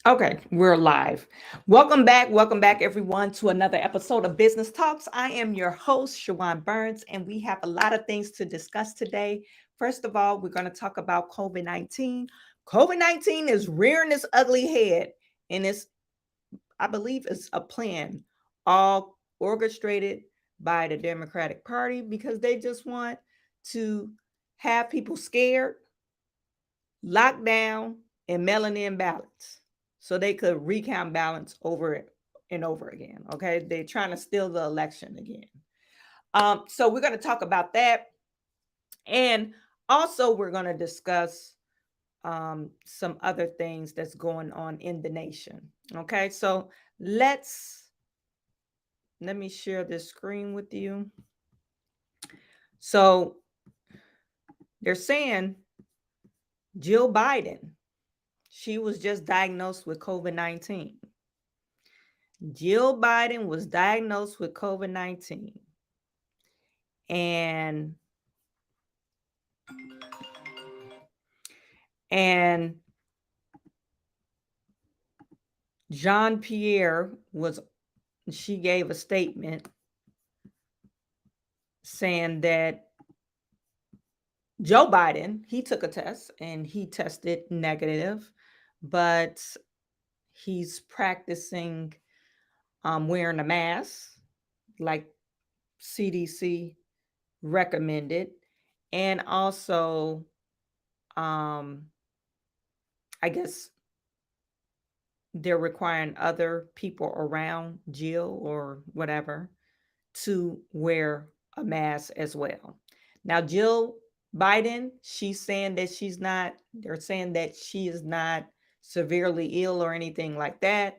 Okay, we're live. Welcome back, everyone, to another episode of Business Talks. I am your host, Chawanne Burns, and we have a lot of things to discuss today. First of all, we're going to talk about COVID 19. COVID 19 is rearing its ugly head, and I believe, it's a plan all orchestrated by the Democratic Party because they just want to have people scared, locked down, and mailing in ballots so they could recount ballots over and over again. Okay, they're trying to steal the election again. So we're going to talk about that, and also we're going to discuss some other things that's going on in the nation. Okay, so let me share this screen with you. So they're saying Jill Biden, she was just diagnosed with COVID 19. Jill Biden was diagnosed with COVID 19. And Jean Pierre she gave a statement saying that Joe Biden, he took a test and he tested negative, but he's practicing wearing a mask like CDC recommended. And also, I guess they're requiring other people around Jill or whatever to wear a mask as well. Now, Jill Biden, they're saying that she is not severely ill or anything like that.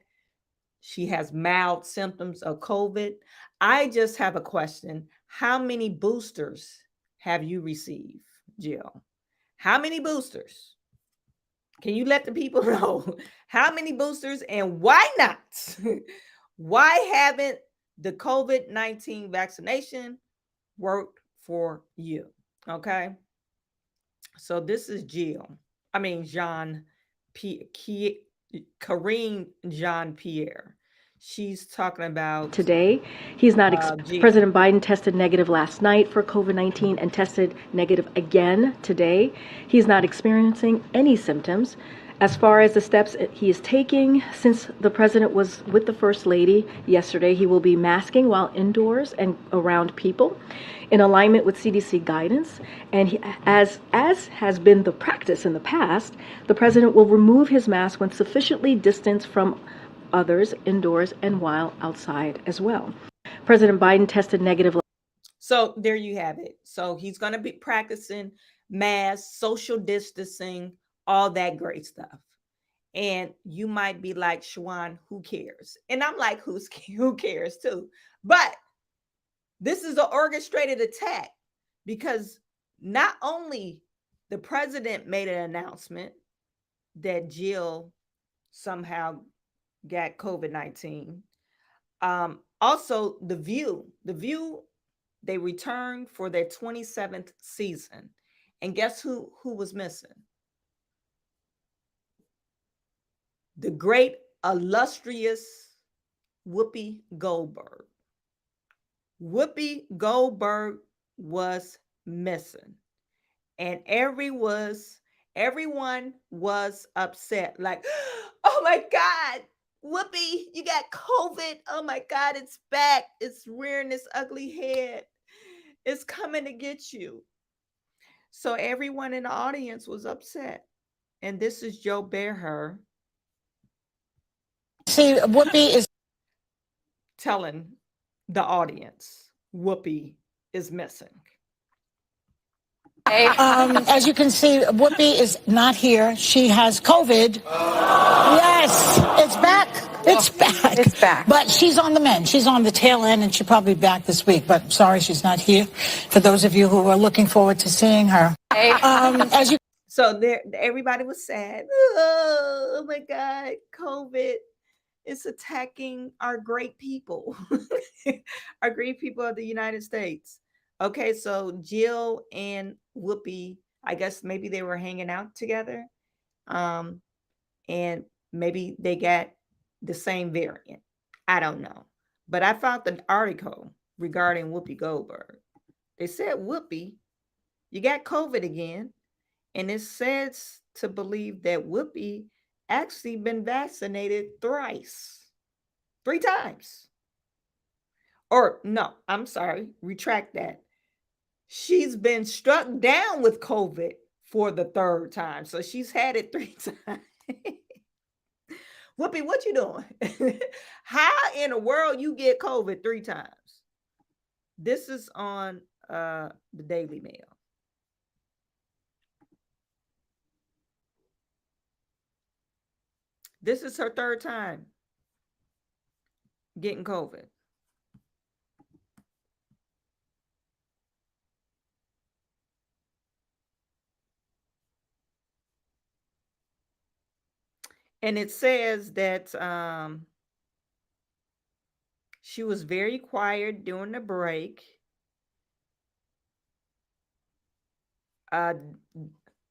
She has mild symptoms of COVID. I just have a question. How many boosters have you received, Jill? How many boosters? Can you let the people know how many boosters and why not? Why haven't the COVID 19 vaccination worked for you? Okay. So this is Karine Jean Pierre. She's talking about today. President Biden tested negative last night for COVID-19 and tested negative again today. He's not experiencing any symptoms. As far as the steps he is taking, since the president was with the First Lady yesterday, he will be masking while indoors and around people in alignment with CDC guidance. And as has been the practice in the past, the president will remove his mask when sufficiently distanced from others indoors and while outside as well. President Biden tested negative. So there you have it. So he's going to be practicing mask, social distancing, all that great stuff. And you might be like, Chawanne, who cares? And I'm like, who cares too? But this is an orchestrated attack because not only the president made an announcement that Jill somehow got COVID 19. Also, The View, they returned for their 27th season. And guess who was missing? The great, illustrious Whoopi Goldberg. Whoopi Goldberg was missing. And everyone was upset. Like, oh my God, Whoopi, you got COVID. Oh my God, it's back. It's rearing its ugly head. It's coming to get you. So everyone in the audience was upset. And this is Joe Bear. See, Whoopi is telling the audience Whoopi is missing. As you can see, Whoopi is not here. She has COVID. Yes, it's back. It's back. It's back. But she's on the mend. She's on the tail end, and she'll probably be back this week. But sorry, she's not here. For those of you who are looking forward to seeing her. So there, everybody was sad. Oh my God, COVID is attacking our great people, our great people of the United States. Okay, so Jill and Whoopi, I guess maybe they were hanging out together. And maybe they got the same variant. I don't know. But I found an article regarding Whoopi Goldberg. They said, Whoopi, you got COVID again. And it says to believe that Whoopi actually been vaccinated thrice, 3 times. Or no, I'm sorry, retract that. She's been struck down with COVID for the 3rd time. So she's had it 3 times. Whoopi, what you doing? How in the world you get COVID 3 times? This is on the Daily Mail. This is her 3rd time getting COVID. And it says that she was very quiet during the break. The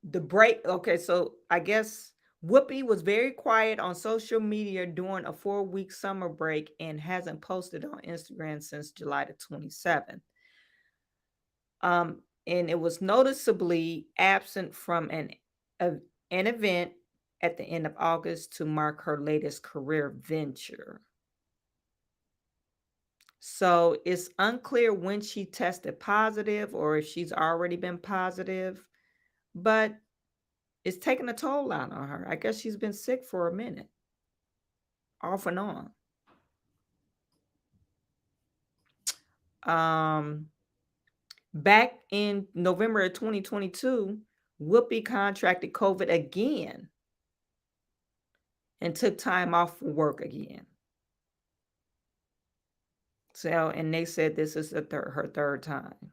break, okay, so I guess Whoopi was very quiet on social media during a 4-week summer break and hasn't posted on Instagram since July the 27th. And it was noticeably absent from an event at the end of August to mark her latest career venture. So it's unclear when she tested positive or if she's already been positive, but it's taking a toll out on her. I guess she's been sick for a minute, off and on. Back in November of 2022, Whoopi contracted COVID again and took time off from work again. So, and they said this is her 3rd time.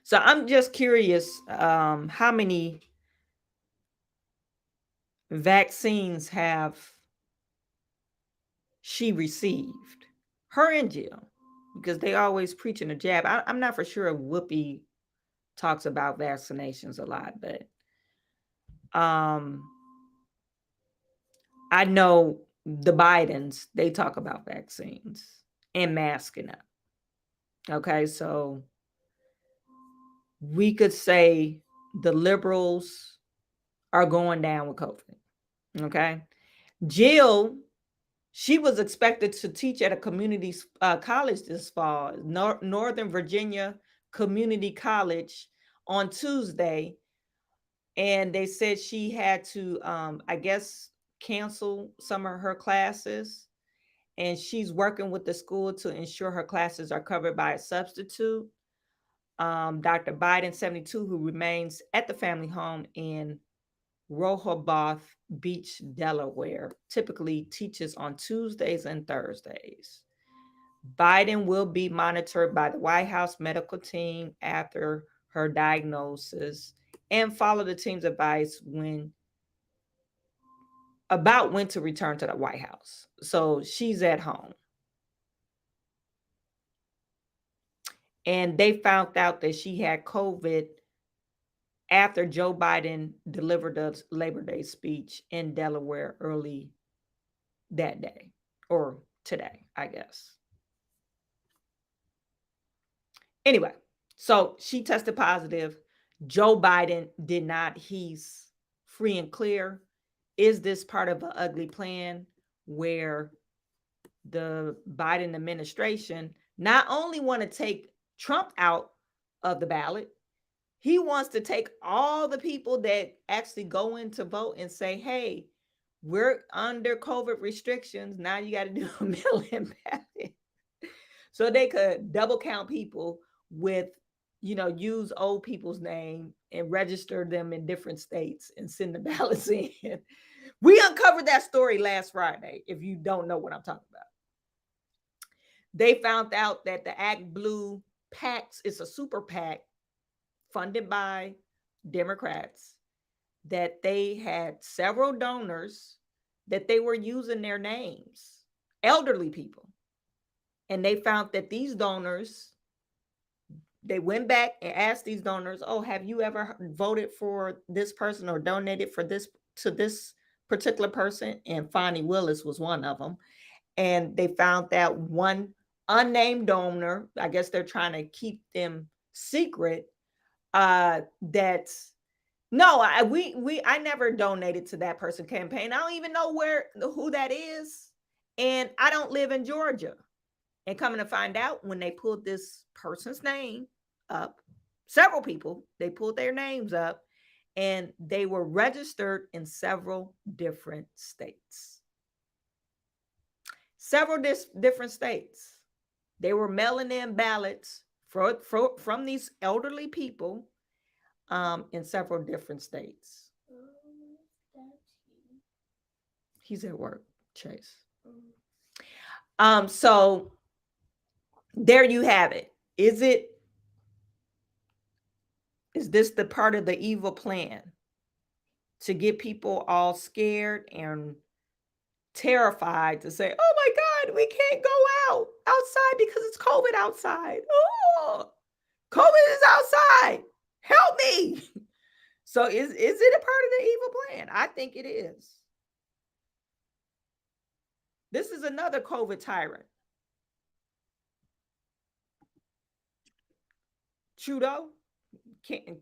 So I'm just curious, how many vaccines have she received? Her and Jill, because they always preaching a jab. I'm not for sure Whoopi talks about vaccinations a lot, but I know the Bidens, they talk about vaccines and masking up. Okay, so we could say the liberals are going down with COVID. Okay. Jill, she was expected to teach at a community college this fall, Northern Virginia Community College, on Tuesday. And they said she had to, I guess, cancel some of her classes. And she's working with the school to ensure her classes are covered by a substitute. Dr. Biden, 72, who remains at the family home in Rehoboth Beach, Delaware, typically teaches on Tuesdays and Thursdays. Biden will be monitored by the White House medical team after her diagnosis and follow the team's advice about when to return to the White House. So she's at home. And they found out that she had COVID after Joe Biden delivered the Labor Day speech in Delaware early that day, or today, I guess. Anyway, so she tested positive. Joe Biden did not. He's free and clear. Is this part of an ugly plan where the Biden administration not only want to take Trump out of the ballot, he wants to take all the people that actually go in to vote and say, hey, we're under COVID restrictions. Now you got to do a mail-in ballot. So they could double count people with, use old people's name and register them in different states and send the ballots in. We uncovered that story last Friday, if you don't know what I'm talking about. They found out that the Act Blue PACs is a super PAC funded by Democrats, that they had several donors that they were using their names, elderly people. And they found that these donors, they went back and asked these donors, oh, have you ever voted for this person or donated for this to this particular person, and Fonnie Willis was one of them. And they found that one unnamed donor, I guess they're trying to keep them secret, that's no, I never donated to that person campaign. I don't even know who that is. And I don't live in Georgia. And coming to find out, when they pulled this person's name up, several people, they pulled their names up, and they were registered in several different states. Several different states. They were mailing in ballots from these elderly people in several different states. He's at work, Chase. So there you have it. Is this the part of the evil plan to get people all scared and terrified to say, oh my God, we can't go outside because it's COVID outside. Oh, COVID is outside. Help me. So is it a part of the evil plan? I think it is. This is another COVID tyrant. Trudeau,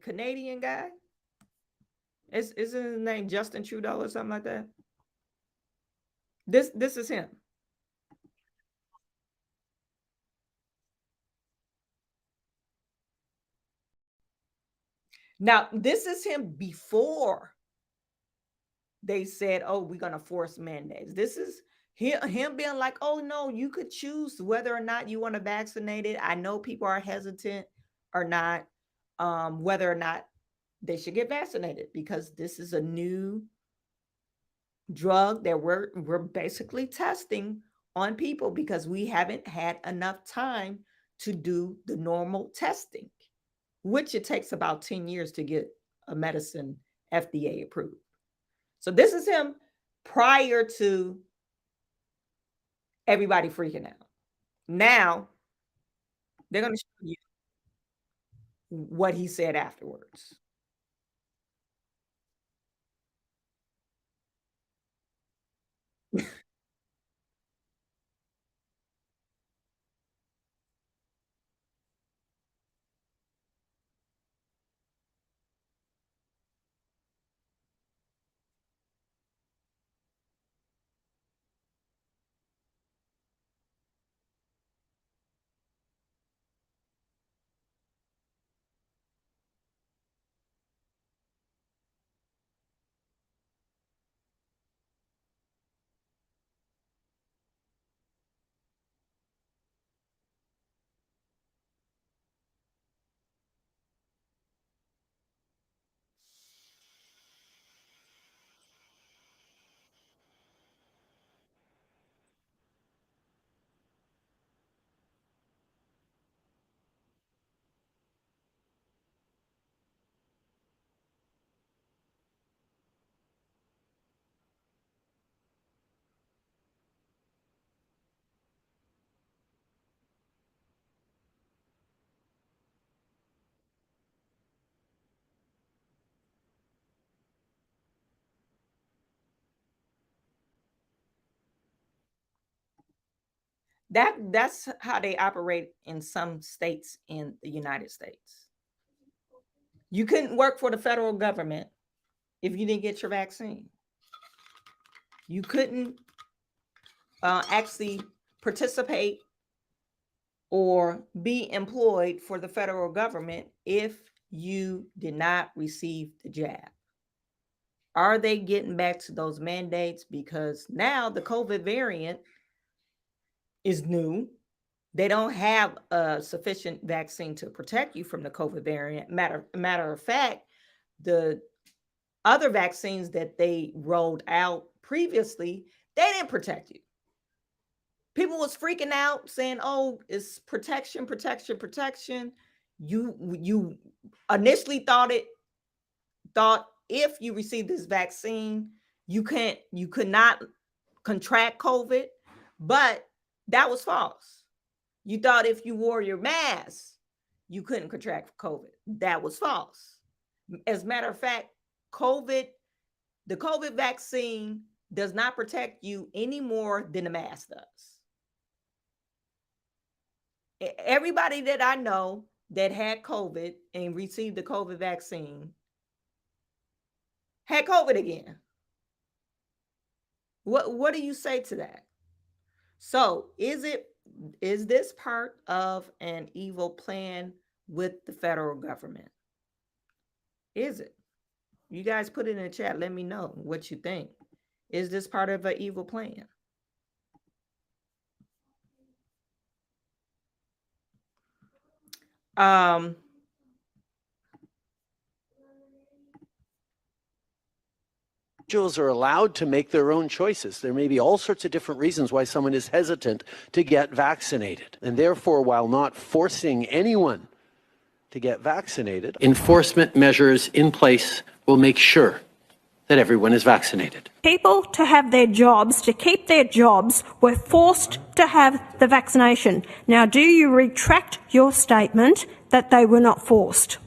Canadian guy. Isn't his name Justin Trudeau or something like that? This is him. Now, this is him before they said, oh, we're going to force mandates. This is him being like, oh, no, you could choose whether or not you want to vaccinate it. I know people are hesitant or not, whether or not they should get vaccinated, because this is a new drug that we're basically testing on people because we haven't had enough time to do the normal testing, which it takes about 10 years to get a medicine FDA approved. So this is him prior to everybody freaking out. Now they're going to show you what he said afterwards. That's how they operate in some states in the United States. You couldn't work for the federal government if you didn't get your vaccine. You couldn't actually participate or be employed for the federal government if you did not receive the jab. Are they getting back to those mandates? Because now the COVID variant is new. They don't have a sufficient vaccine to protect you from the COVID variant. Matter of fact, the other vaccines that they rolled out previously, they didn't protect you. People was freaking out saying, oh, it's protection. You initially thought if you received this vaccine, you could not contract COVID, but that was false. You thought if you wore your mask, you couldn't contract COVID. That was false. As a matter of fact, the COVID vaccine does not protect you any more than the mask does. Everybody that I know that had COVID and received the COVID vaccine had COVID again. What do you say to that? So is this part of an evil plan with the federal government? Is it? You guys put it in the chat. Let me know what you think. Is this part of an evil plan? Individuals are allowed to make their own choices. There may be all sorts of different reasons why someone is hesitant to get vaccinated. And therefore, while not forcing anyone to get vaccinated, enforcement measures in place will make sure that everyone is vaccinated. People to have their jobs, to keep their jobs, were forced to have the vaccination. Now, do you retract your statement that they were not forced?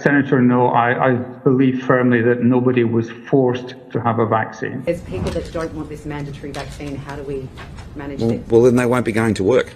Senator, no, I believe firmly that nobody was forced to have a vaccine. As people that don't want this mandatory vaccine, how do we manage this? Well, then they won't be going to work.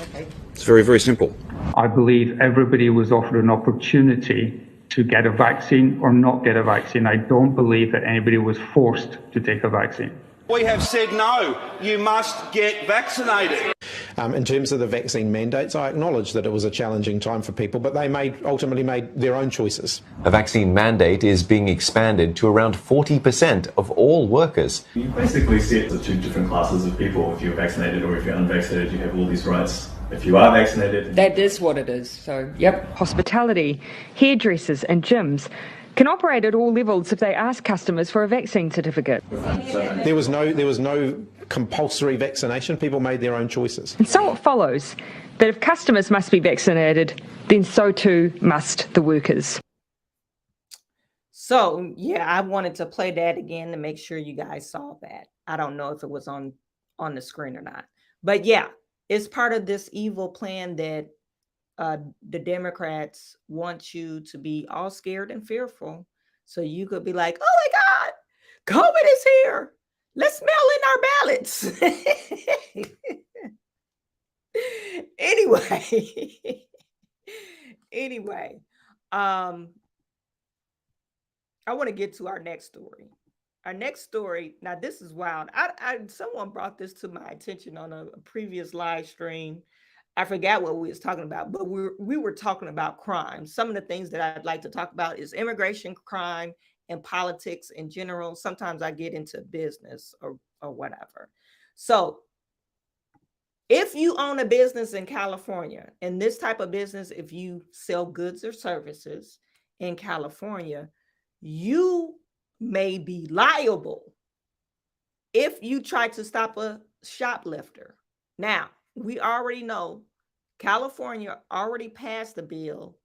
Okay. It's very, very simple. I believe everybody was offered an opportunity to get a vaccine or not get a vaccine. I don't believe that anybody was forced to take a vaccine. We have said no, you must get vaccinated. In terms of the vaccine mandates, I acknowledge that it was a challenging time for people, but they ultimately made their own choices. A vaccine mandate is being expanded to around 40% of all workers. You basically set the two different classes of people. If you're vaccinated or if you're unvaccinated, you have all these rights. If you are vaccinated... That is what it is, so, yep. Hospitality, hairdressers and gyms can operate at all levels if they ask customers for a vaccine certificate. There was no compulsory vaccination. People made their own choices. And so it follows that if customers must be vaccinated, then so too must the workers. So, yeah, I wanted to play that again to make sure you guys saw that. I don't know if it was on the screen or not. But yeah, it's part of this evil plan that the Democrats want you to be all scared and fearful. So you could be like, oh my God, COVID is here. Let's mail in our ballots. Anyway, I want to get to our next story. Our next story, now this is wild. Someone brought this to my attention on a previous live stream. I forgot what we was talking about, but we were talking about crime. Some of the things that I'd like to talk about is immigration crime and politics in general. Sometimes I get into business or whatever. So if you own a business in California, and this type of business, if you sell goods or services in California, you may be liable if you try to stop a shoplifter. Now, we already know California already passed a bill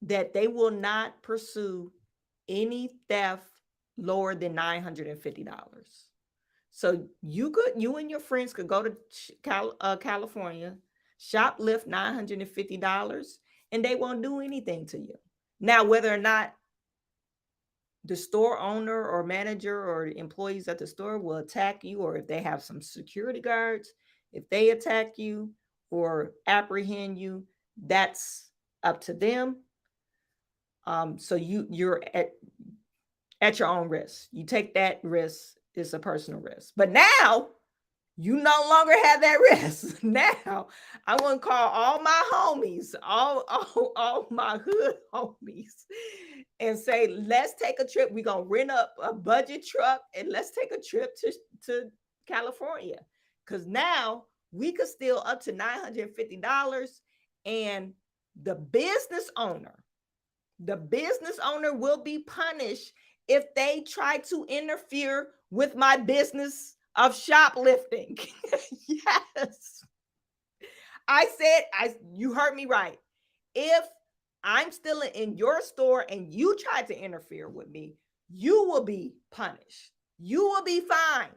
that they will not pursue any theft lower than $950. So you and your friends could go to California, shoplift $950, and they won't do anything to you. Now, whether or not the store owner or manager or employees at the store will attack you, or if they have some security guards, if they attack you or apprehend you, that's up to them. So you're at your own risk. You take that risk. It's a personal risk. But now you no longer have that risk. Now I want to call all my homies, all my hood homies, and say, let's take a trip. We're going to rent up a budget truck and let's take a trip to California. Because now we could steal up to $950, and the business owner will be punished if they try to interfere with my business of shoplifting. Yes. You heard me right. If I'm still in your store and you try to interfere with me, you will be punished. You will be fined.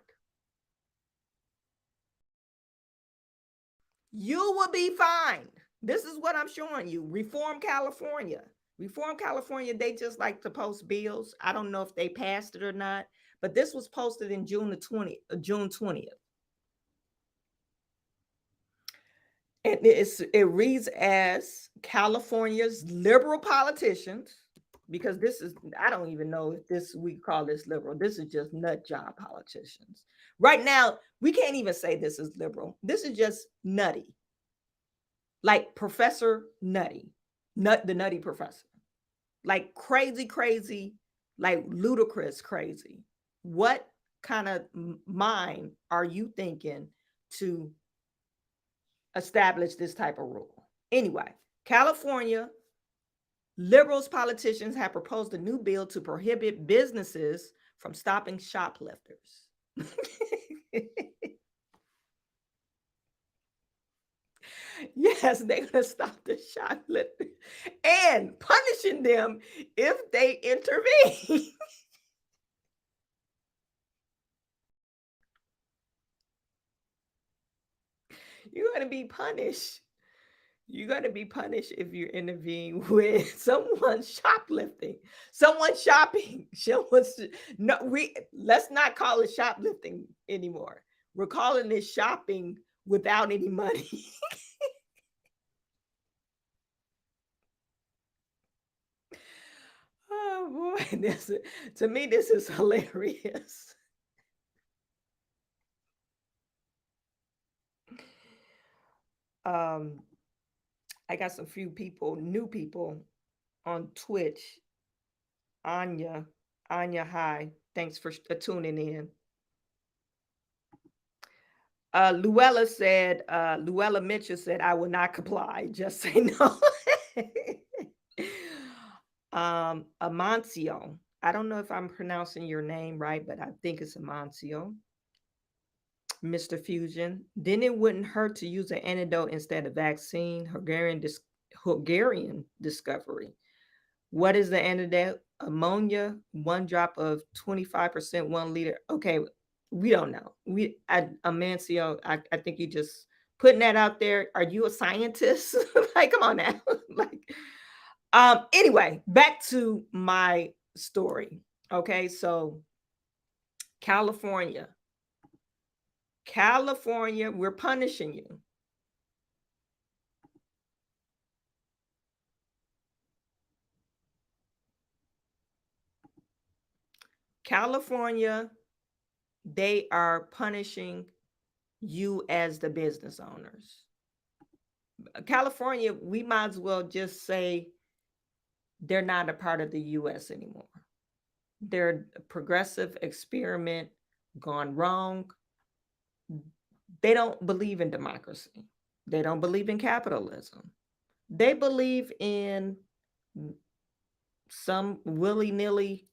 You will be fined. This is what I'm showing you. Reform California. Reform California, they just like to post bills. I don't know if they passed it or not, but this was posted in June 20th. And it reads as California's liberal politicians, because this is, I don't even know if we call this liberal. This is just nut job politicians. Right now, we can't even say this is liberal. This is just nutty. Like Professor Nutty, the nutty professor. Like crazy, like ludicrous crazy. What kind of mind are you thinking to establish this type of rule? Anyway, California liberals politicians have proposed a new bill to prohibit businesses from stopping shoplifters. Yes, they're going to stop the shoplifting and punishing them if they intervene. You're going to be punished. You're going to be punished if you intervene with someone shoplifting, someone shopping. Let's not call it shoplifting anymore. We're calling it shopping without any money. Oh boy, to me, this is hilarious. I got some new people on Twitch. Anya, hi. Thanks for tuning in. Luella Mitchell said, I will not comply. Just say no. Amancio. I don't know if I'm pronouncing your name right, but I think it's Amancio. Mr. Fusion. Then it wouldn't hurt to use an antidote instead of vaccine. Hungarian discovery. What is the antidote? Ammonia, 1 drop of 25%, 1 liter. Okay, we don't know. Amancio, I think you just putting that out there. Are you a scientist? Like, come on now. Anyway, back to my story. Okay, so California, we're punishing you. California, they are punishing you as the business owners. California, we might as well just say they're not a part of the U.S. anymore. They're a progressive experiment gone wrong. They don't believe in democracy. They don't believe in capitalism. They believe in some willy-nilly,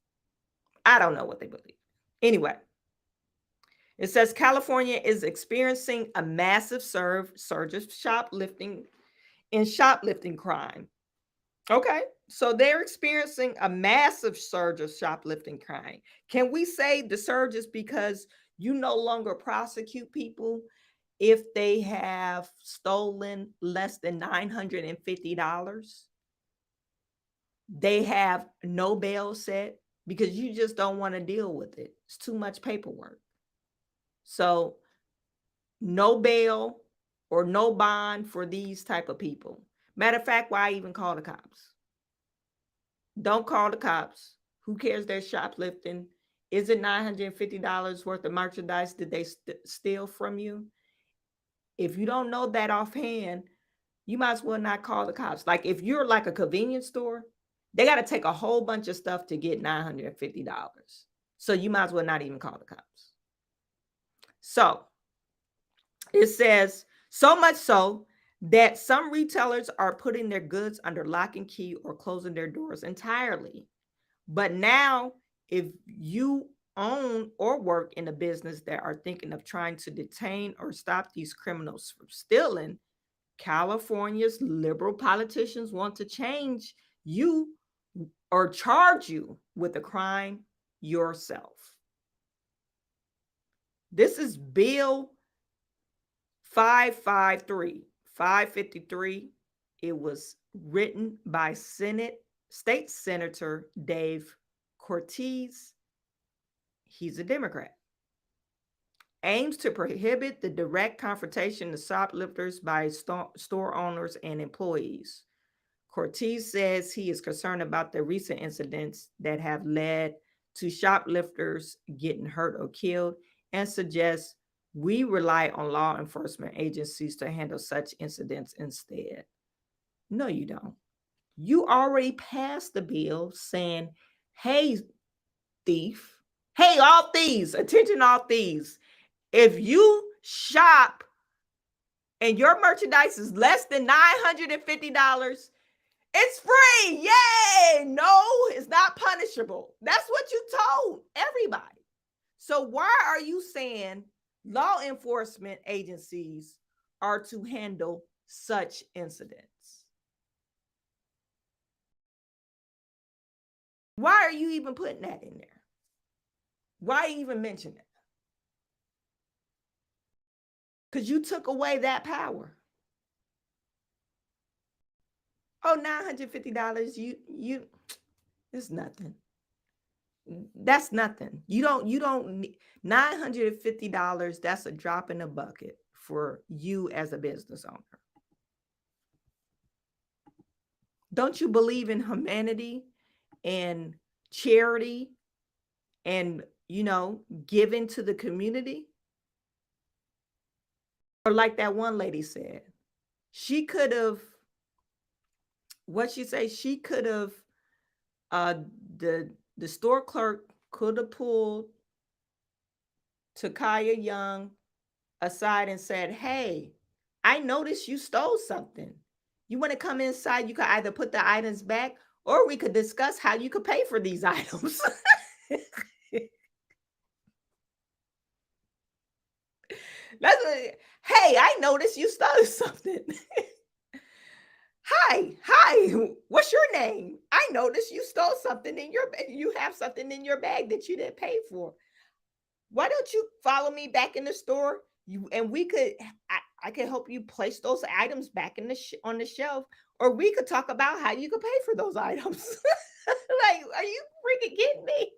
I don't know what they believe. Anyway, it says California is experiencing a massive surge of shoplifting crime. Okay, so they're experiencing a massive surge of shoplifting crime. Can we say the surge is because you no longer prosecute people if they have stolen less than $950? They have no bail set because you just don't want to deal with it. It's too much paperwork. So no bail or no bond for these type of people. Matter of fact, why even call the cops? Don't call the cops. Who cares they're shoplifting? Is it $950 worth of merchandise did they steal from you? If you don't know that offhand, you might as well not call the cops. Like if you're like a convenience store, they got to take a whole bunch of stuff to get $950. So you might as well not even call the cops. So it says, so much so that some retailers are putting their goods under lock and key or closing their doors entirely. But now, if you own or work in a business that are thinking of trying to detain or stop these criminals from stealing, California's liberal politicians want to change you or charge you with a crime yourself. This is Bill 553. It was written by Senate State Senator Dave Cortez, he's a Democrat, aims to prohibit the direct confrontation of shoplifters by store owners and employees. Cortez says he is concerned about the recent incidents that have led to shoplifters getting hurt or killed, and suggests we rely on law enforcement agencies to handle such incidents instead. No, you don't. You already passed the bill saying, hey, thief, hey, all thieves, attention, all thieves. If you shop and your merchandise is less than $950, it's free. Yay! No, it's not punishable. That's what you told everybody. So why are you saying law enforcement agencies are to handle such incidents? Why are you even putting that in there? Why even mention it? Because you took away that power. Oh, $950, you it's nothing. That's nothing. You don't need $950. That's a drop in the bucket for you as a business owner. Don't you believe in humanity and charity and, giving to the community? Or like that one lady said, she could have, she could have, the store clerk could have pulled Takaya Young aside and said, hey, I noticed you stole something. You want to come inside? You could either put the items back, or we could discuss how you could pay for these items. That's what, hey, I noticed you stole something. Hi, what's your name? I noticed you stole something you have something in your bag that you didn't pay for. Why don't you follow me back in the store? I could help you place those items back on the shelf, or we could talk about how you could pay for those items. Like, are you freaking kidding me?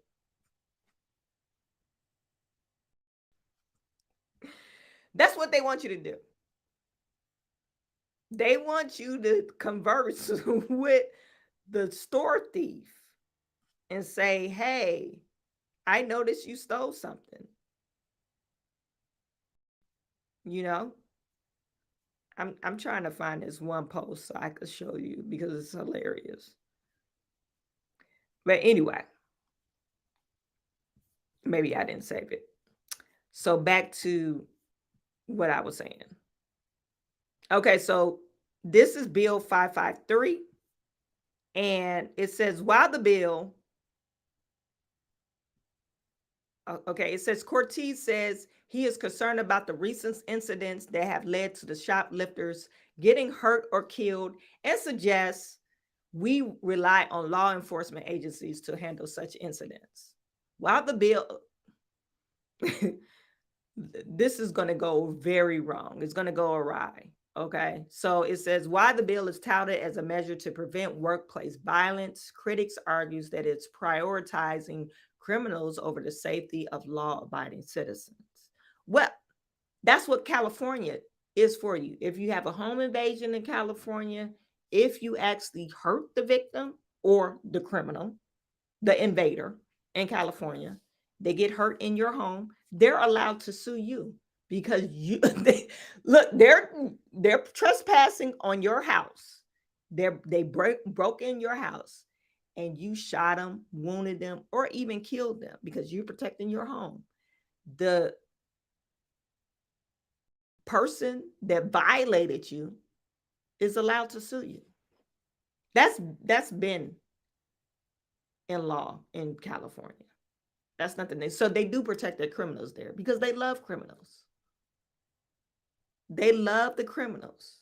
That's what they want you to do. They want you to converse with the store thief and say, hey, I noticed you stole something. I'm trying to find this one post so I could show you because it's hilarious. But anyway, maybe I didn't save it. So back to what I was saying. Okay, so this is Bill 553, and it says, while the bill, it says Cortez says he is concerned about the recent incidents that have led to the shoplifters getting hurt or killed, and suggests we rely on law enforcement agencies to handle such incidents. While the bill, this is going to go very wrong. It's going to go awry. Okay, so it says, while the bill is touted as a measure to prevent workplace violence, critics argues that it's prioritizing criminals over the safety of law-abiding citizens. Well, that's what California is for you. If you have a home invasion in California, if you actually hurt the victim or the criminal, the invader in California, they get hurt in your home, they're allowed to sue you. Because they're trespassing on your house. They broke in your house, and you shot them, wounded them, or even killed them because you're protecting your home. The person that violated you is allowed to sue you. That's been in law in California. That's nothing. So they do protect their criminals there because they love criminals. They love the criminals,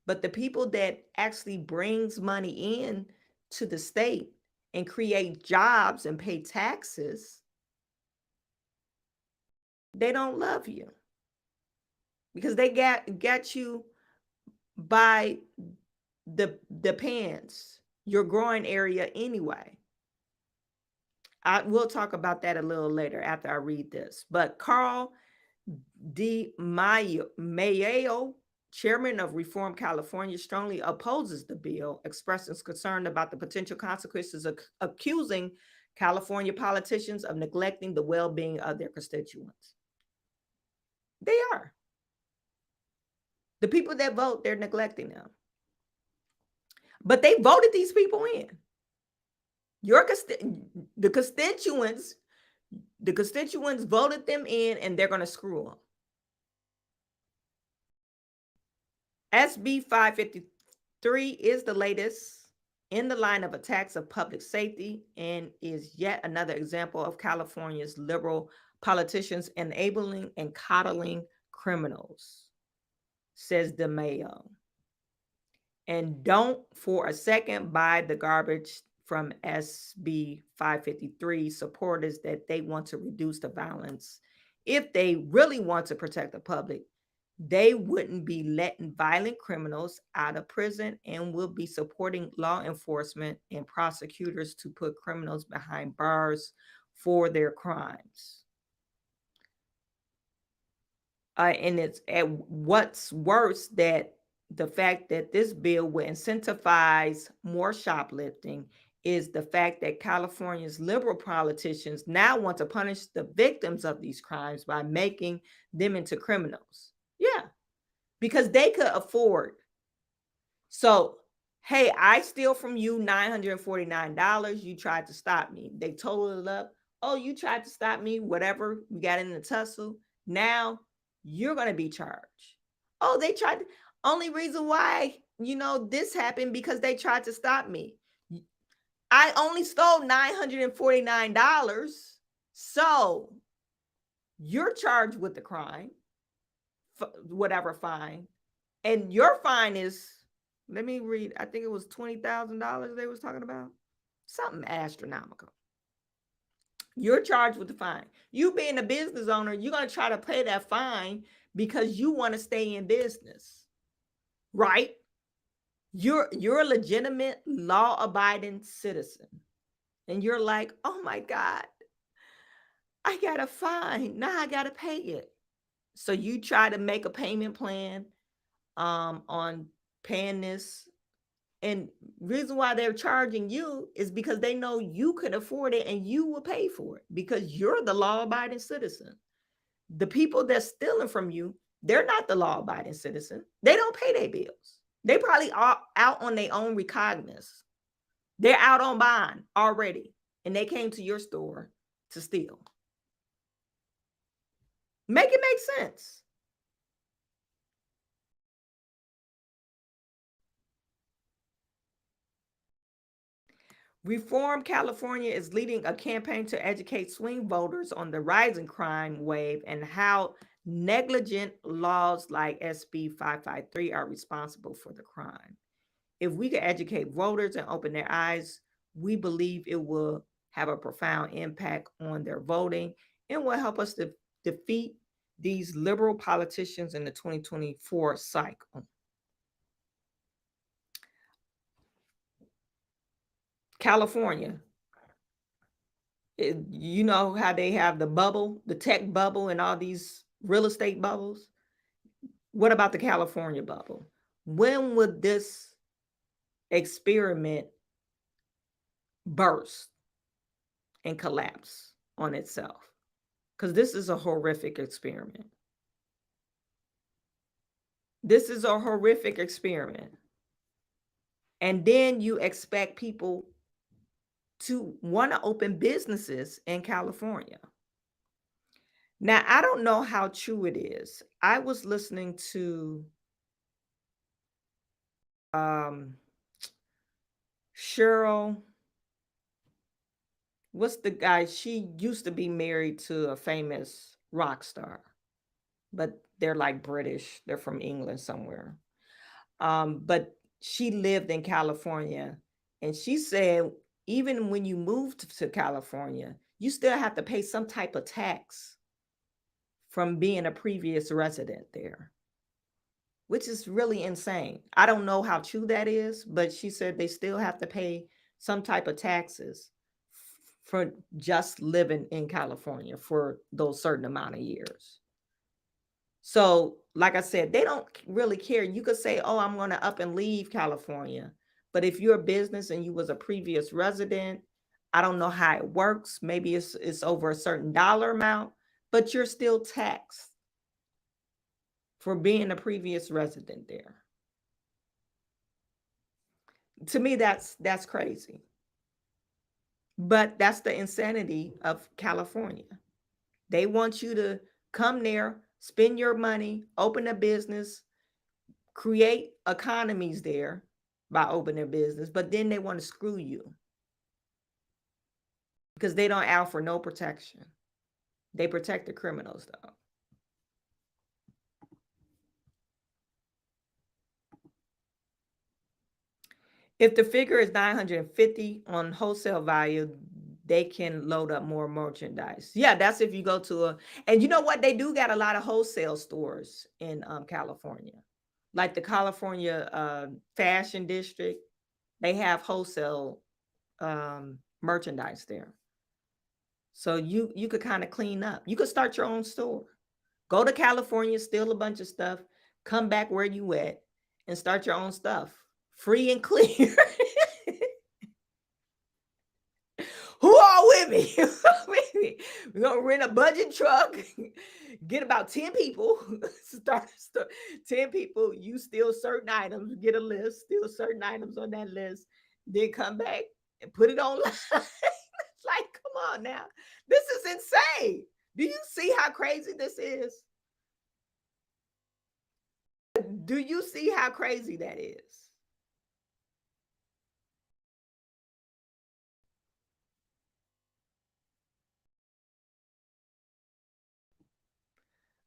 but the people that actually brings money in to the state and create jobs and pay taxes, they don't love you because they got you by the pants. your growing area anyway. We'll talk about that a little later after I read this. But Carl Mayo, chairman of Reform California, strongly opposes the bill, expressing concern about the potential consequences of accusing California politicians of neglecting the well-being of their constituents. They are. The people that vote, they're neglecting them. But they voted these people in. The constituents voted them in, and they're going to screw them. SB 553 is the latest in the line of attacks of public safety and is yet another example of California's liberal politicians enabling and coddling criminals, says the Mayo. And don't for a second buy the garbage from SB 553 supporters that they want to reduce the violence. If they really want to protect the public, they wouldn't be letting violent criminals out of prison and will be supporting law enforcement and prosecutors to put criminals behind bars for their crimes. And it's what's worse, that the fact that this bill will incentivize more shoplifting is the fact that California's liberal politicians now want to punish the victims of these crimes by making them into criminals. Yeah, because they could afford. So, hey, I steal from you $949. You tried to stop me. They total it up. Oh, you tried to stop me, whatever. We got in the tussle. Now you're going to be charged. Oh, they tried to. Only reason why, this happened because they tried to stop me. I only stole $949. So you're charged with the crime, whatever fine. And your fine is, let me read, I think it was $20,000 they was talking about. Something astronomical. You're charged with the fine. You being a business owner, you're going to try to pay that fine because you want to stay in business. Right? You're a legitimate law-abiding citizen. And you're like, oh my God, I got a fine. Now I got to pay it. So you try to make a payment plan on paying this. And reason why they're charging you is because they know you could afford it and you will pay for it because you're the law-abiding citizen. The people that's stealing from you, they're not the law-abiding citizen. They don't pay their bills. They probably are out on their own recognizance. They're out on bond already, and they came to your store to steal. Make it make sense. Reform California is leading a campaign to educate swing voters on the rising crime wave and how negligent laws like SB 553 are responsible for the crime. If we can educate voters and open their eyes, we believe it will have a profound impact on their voting and will help us to defeat these liberal politicians in the 2024 cycle. California, you know how they have the bubble, the tech bubble, and all these real estate bubbles? What about the California bubble? When would this experiment burst and collapse on itself? Because this is a horrific experiment. This is a horrific experiment. And then you expect people to want to open businesses in California. Now, I don't know how true it is. I was listening to Cheryl. What's the guy? She used to be married to a famous rock star, but they're like British. They're from England somewhere. But she lived in California, and she said, even when you moved to California, you still have to pay some type of tax from being a previous resident there. which is really insane. I don't know how true that is, but she said they still have to pay some type of taxes for just living in California for those certain amount of years. So, like I said, they don't really care. You could say, oh, I'm going to up and leave California. But if you're a business and you was a previous resident, I don't know how it works. Maybe it's over a certain dollar amount, but you're still taxed for being a previous resident there. To me, that's crazy. But that's the insanity of California. They want you to come there, spend your money, open a business, create economies there by opening a business, but then they want to screw you because they don't offer no protection. They protect the criminals, though. If the figure is 950 on wholesale value, they can load up more merchandise. Yeah, that's if you go to and you know what? They do got a lot of wholesale stores in California. Like the California fashion district, they have wholesale merchandise there. So you could kind of clean up. You could start your own store. Go to California, steal a bunch of stuff, come back where you at, and start your own stuff. Free and clear. Who all with me? We're going to rent a budget truck, get about 10 people, start 10 people, you steal certain items, get a list, steal certain items on that list, then come back and put it online. Like, come on now. This is insane. Do you see how crazy this is? Do you see how crazy that is?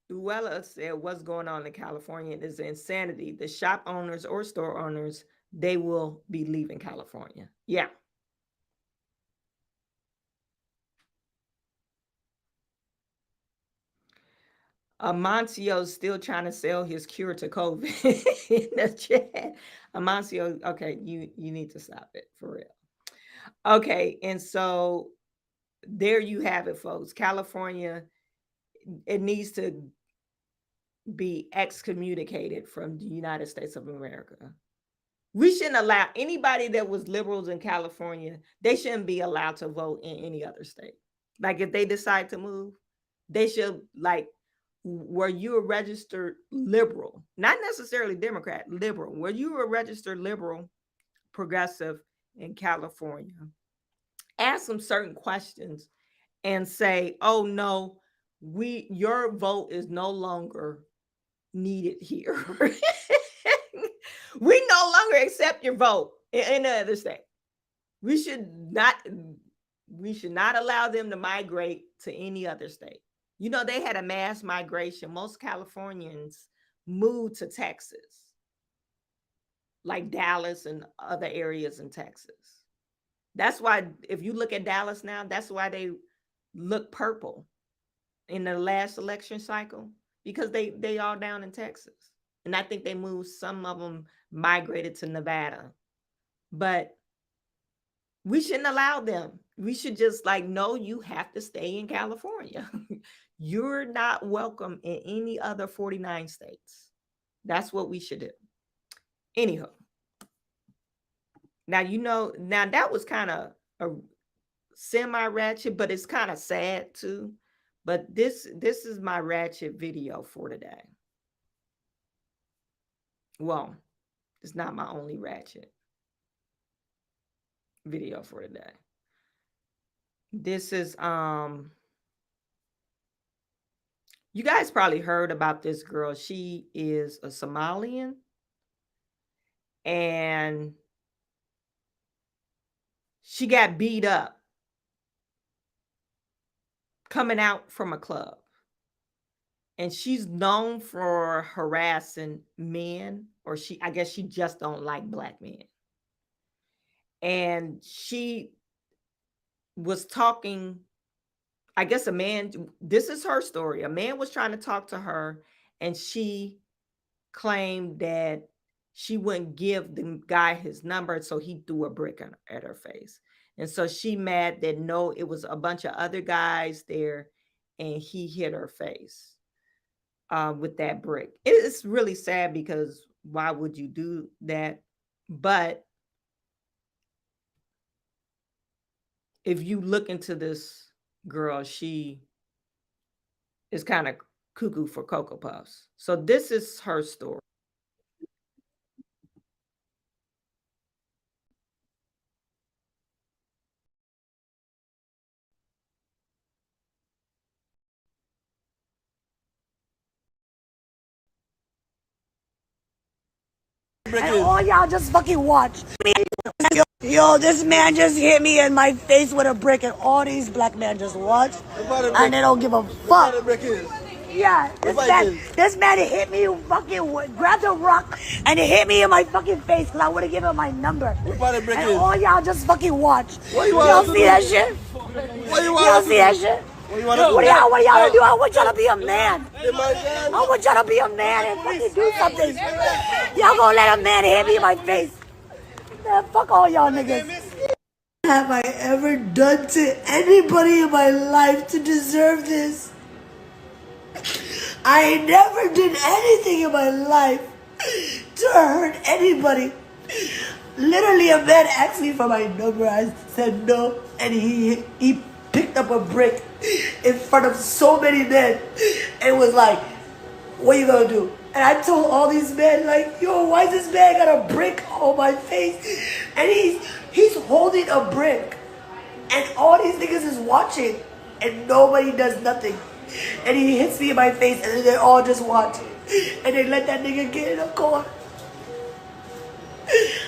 Luella said, what's going on in California is insanity. The shop owners or store owners, they will be leaving California. Yeah. Amancio still trying to sell his cure to COVID in the chat. Amancio, okay, you need to stop it for real. Okay, and so there you have it, folks. California, it needs to be excommunicated from the United States of America. We shouldn't allow anybody that was liberals in California, they shouldn't be allowed to vote in any other state. Like if they decide to move, they should, like, were you a registered liberal, not necessarily Democrat, liberal, were you a registered liberal, progressive in California, ask them certain questions and say, oh no, your vote is no longer needed here. We no longer accept your vote in the other state. We should not allow them to migrate to any other state. You know, they had a mass migration. Most Californians moved to Texas, like Dallas and other areas in Texas. That's why, if you look at Dallas now, that's why they look purple in the last election cycle, because they all down in Texas. And I think they moved, some of them migrated to Nevada. But we shouldn't allow them. We should just like, no, you have to stay in California. You're not welcome in any other 49 states. That's what we should do. Anyhow. Now, you know, now that was kind of a semi-ratchet, but it's kind of sad too. But this is my ratchet video for today. Well, it's not my only ratchet video for today. This is you guys probably heard about this girl. She is a Somalian, and she got beat up coming out from a club. And she's known for harassing men, or I guess she just don't like Black men. And she was talking, I guess a man, this is her story. A man was trying to talk to her, and she claimed that she wouldn't give the guy his number, so he threw a brick at her face. And so she mad that no, it was a bunch of other guys there, and he hit her face with that brick. It's really sad because why would you do that? But if you look into this girl, she is kind of cuckoo for Cocoa Puffs. So this is her story. And all y'all just fucking watch. Yo, this man just hit me in my face with a brick, and all these black men just watch, and they don't give a fuck. Yeah, this man hit me, fucking grabbed a rock, and it hit me in my fucking face because I would have given him my number. And all y'all just fucking watch. Y'all see that shit? Y'all see that shit? What y'all gonna do? I want y'all to be a man. I want y'all to be a man and fucking do something. Y'all gonna let a man hit me in my face? Man, fuck all y'all niggas. Have I ever done to anybody in my life to deserve this? I never did anything in my life to hurt anybody. Literally, a man asked me for my number. I said no, and he picked up a brick in front of so many men and was like, what you gonna do? And I told all these men, like, yo, why this man got a brick on my face? And he's holding a brick, and all these niggas is watching, and nobody does nothing. And he hits me in my face, and then they all just watch, and they let that nigga get in a car.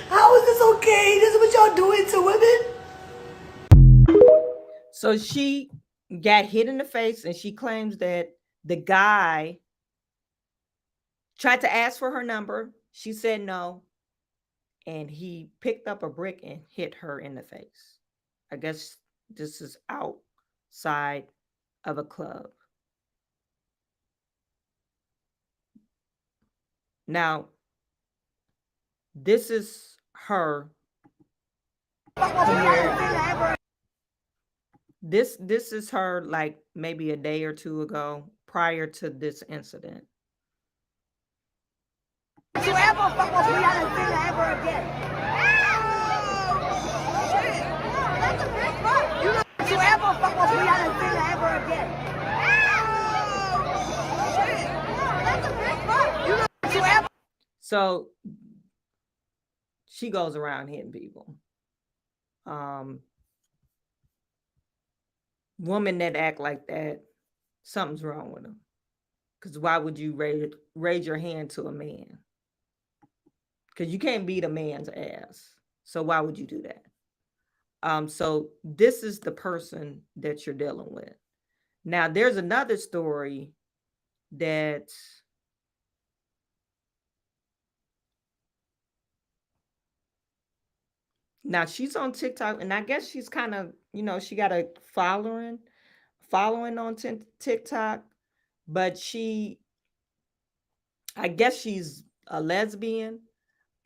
How is this okay? This is what y'all doing to women? So she got hit in the face, and she claims that the guy tried to ask for her number. She said no, and he picked up a brick and hit her in the face. I guess this is outside of a club. Now, this is her. This is her, like, maybe a day or two ago, prior to this incident. Don't you ever fuck with Brianna Taylor ever again. Don't you ever fuck with Brianna Taylor ever again. Don't you ever. So she goes around hitting people. Women that act like that, something's wrong with them. Because why would you raise your hand to a man? Because you can't beat a man's ass. So why would you do that? So this is the person that you're dealing with. Now, there's another story that now she's on TikTok, and I guess she's kind of, she got a following on TikTok, but I guess she's a lesbian,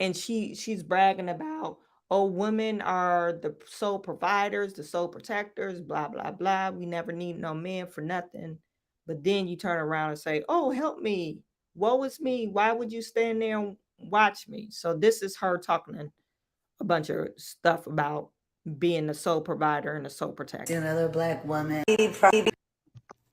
and she's bragging about, oh, women are the sole providers, the sole protectors, blah, blah, blah. We never need no man for nothing. But then you turn around and say, oh, help me. Woe is me. Why would you stand there and watch me? So this is her talking a bunch of stuff about being the sole provider and the sole protector. Another black woman.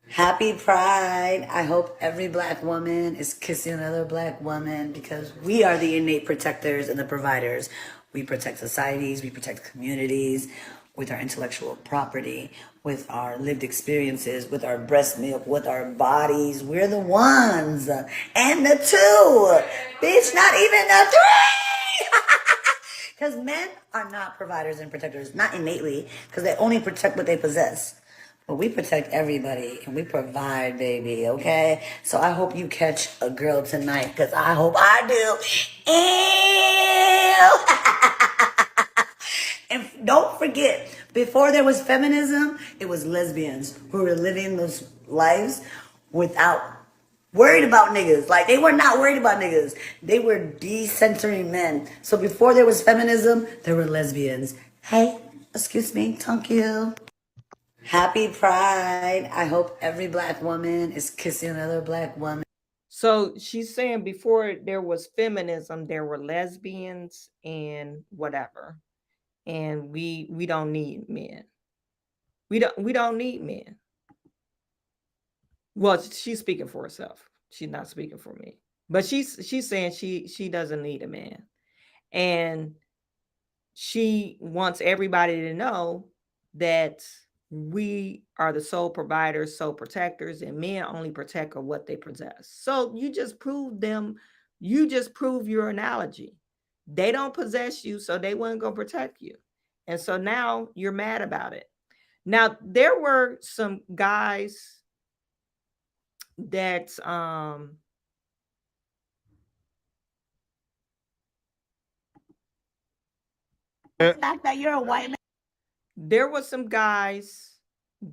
Happy Pride. I hope every black woman is kissing another black woman, because we are the innate protectors and the providers. We protect societies, we protect communities with our intellectual property, with our lived experiences, with our breast milk, with our bodies. We're the ones. And the two. Bitch, not even the three. Because men are not providers and protectors, not innately, because they only protect what they possess. But we protect everybody, and we provide, baby, okay? So I hope you catch a girl tonight, because I hope I do. Ew. And don't forget, before there was feminism, it was lesbians who were living those lives without worried about niggas. Like, they were not worried about niggas. They were decentering men. So before there was feminism, there were lesbians. Hey, excuse me, thank you. Happy Pride. I hope every black woman is kissing another black woman. So she's saying before there was feminism, there were lesbians and whatever. And we don't need men. We don't need men. Well, she's speaking for herself. She's not speaking for me. But she's saying she doesn't need a man. And she wants everybody to know that we are the sole providers, sole protectors, and men only protect of what they possess. So you just prove your analogy. They don't possess you, so they wouldn't go protect you. And so now you're mad about it. Now, there were some guys that the fact that you're a white man. There were some guys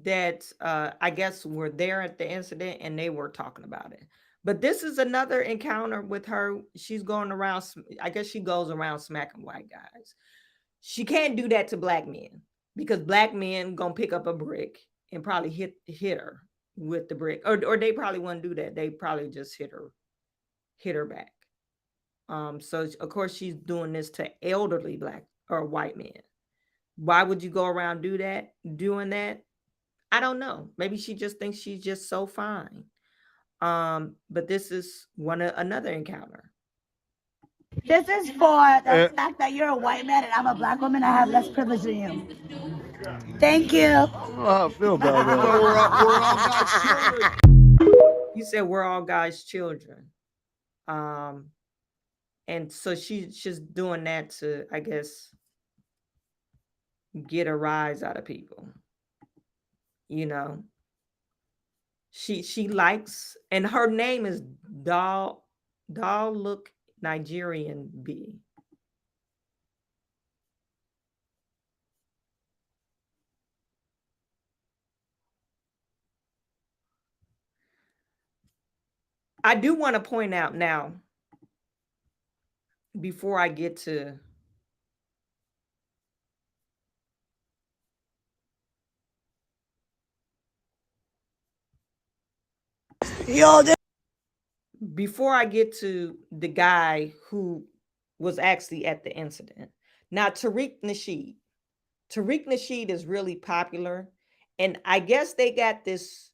that I guess were there at the incident and they were talking about it. But this is another encounter with her. She's going around, I guess she goes around smacking white guys. She can't do that to black men because black men gonna pick up a brick and probably hit her with the brick, or they probably wouldn't do that. They probably just hit her back. So of course she's doing this to elderly black or white men. Why would you go around doing that? I don't know. Maybe she just thinks she's just so fine. But this is another encounter. This is for the fact that you're a white man and I'm a black woman. I have less privilege than you. Thank you. Oh, I feel about that. We're all God's children. You said we're all God's children. And so she's just doing that to, I guess, get a rise out of people. You know, she likes, and her name is Doll Look Nigerian B. I do want to point out now, before I get to before I get to the guy who was actually at the incident. Now, Tariq Nasheed is really popular. And I guess they got this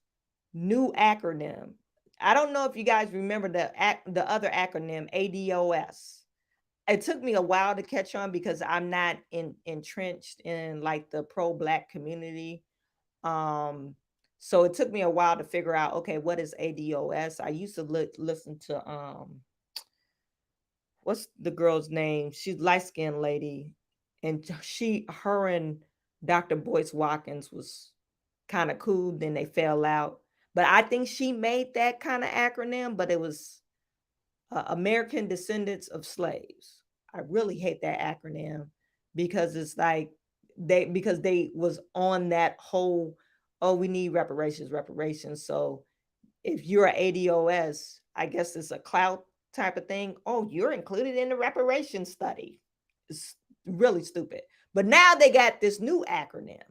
new acronym. I don't know if you guys remember the other acronym, ADOS. It took me a while to catch on because I'm not entrenched in like the pro-black community. So it took me a while to figure out, okay, what is ADOS? I used to listen to what's the girl's name? She's light-skinned lady, and her and Dr. Boyce Watkins was kind of cool. Then they fell out, but I think she made that kind of acronym, but it was American Descendants of Slaves. I really hate that acronym because it's like they was on that whole, oh, we need reparations. So if you're an ADOS, I guess it's a clout type of thing. Oh, you're included in the reparations study. It's really stupid. But now they got this new acronym.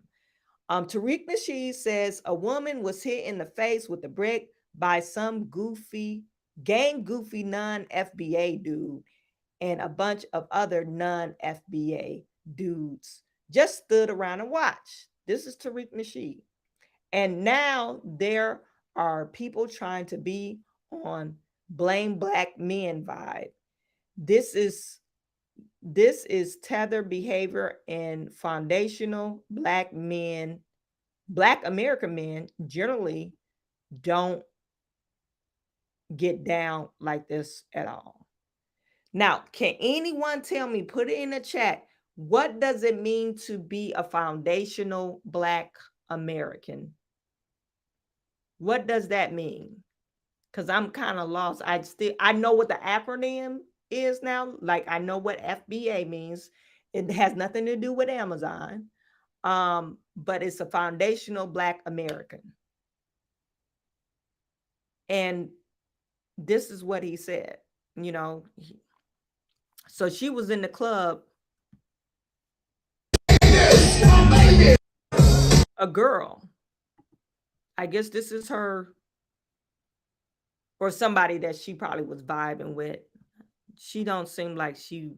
Tariq Nasheed says a woman was hit in the face with a brick by some goofy non-FBA dude, and a bunch of other non-FBA dudes just stood around and watched. This is Tariq Nasheed. And now there are people trying to be on blame black men vibe. This is tether behavior, and foundational black American men generally don't get down like this at all. Now, can anyone tell me, put it in the chat, what does it mean to be a foundational black American? What does that mean? Because I'm kind of lost. I know what the acronym is now. Like, I know what FBA means. It has nothing to do with Amazon. But it's a foundational black American. And this is what he said, so she was in the club, a girl, I guess this is her or somebody that she probably was vibing with. She don't seem like she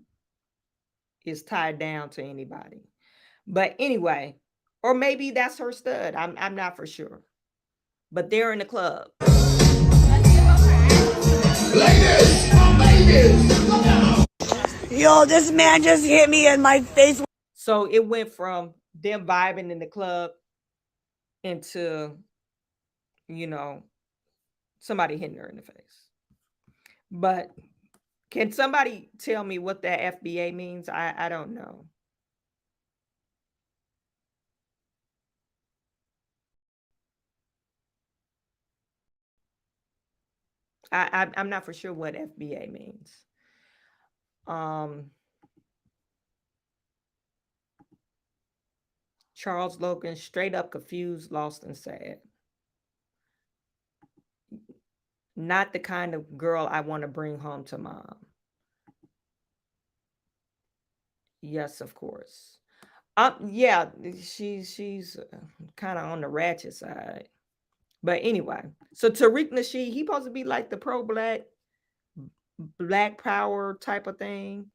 is tied down to anybody, but anyway, or maybe that's her stud. I'm not for sure, but they're in the club. Yo, this man just hit me in my face. So it went from them vibing in the club into, somebody hitting her in the face. But can somebody tell me what that FBA means? I don't know. I'm not for sure what FBA means. Charles Logan, straight up confused, lost, and sad. Not the kind of girl I want to bring home to mom. Yes, of course. Yeah, she's kind of on the ratchet side. But anyway, so Tariq Nasheed, he supposed to be like the pro-black power type of thing.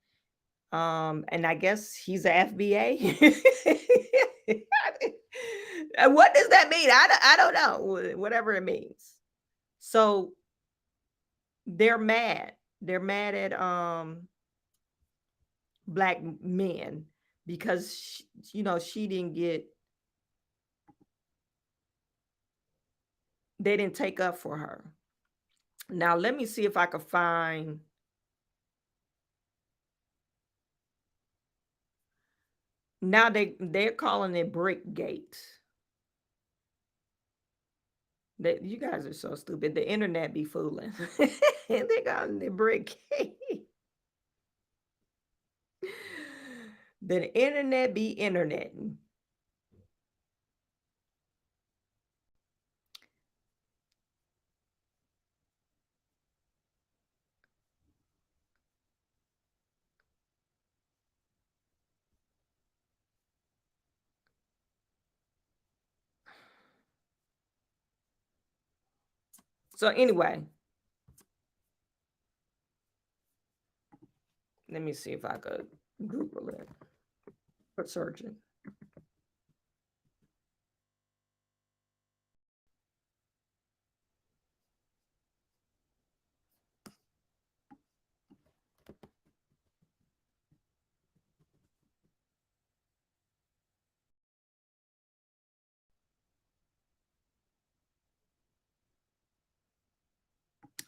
And I guess he's a FBA. What does that mean? I don't know. Whatever it means. So they're mad. They're mad at black men because she didn't get, they didn't take up for her. Now let me see if I can find now they're calling it Brickgate. You guys are so stupid. The internet be fooling. They're calling it Brickgate. The internet be interneting. So anyway, let me see if I could Google it. Put searching.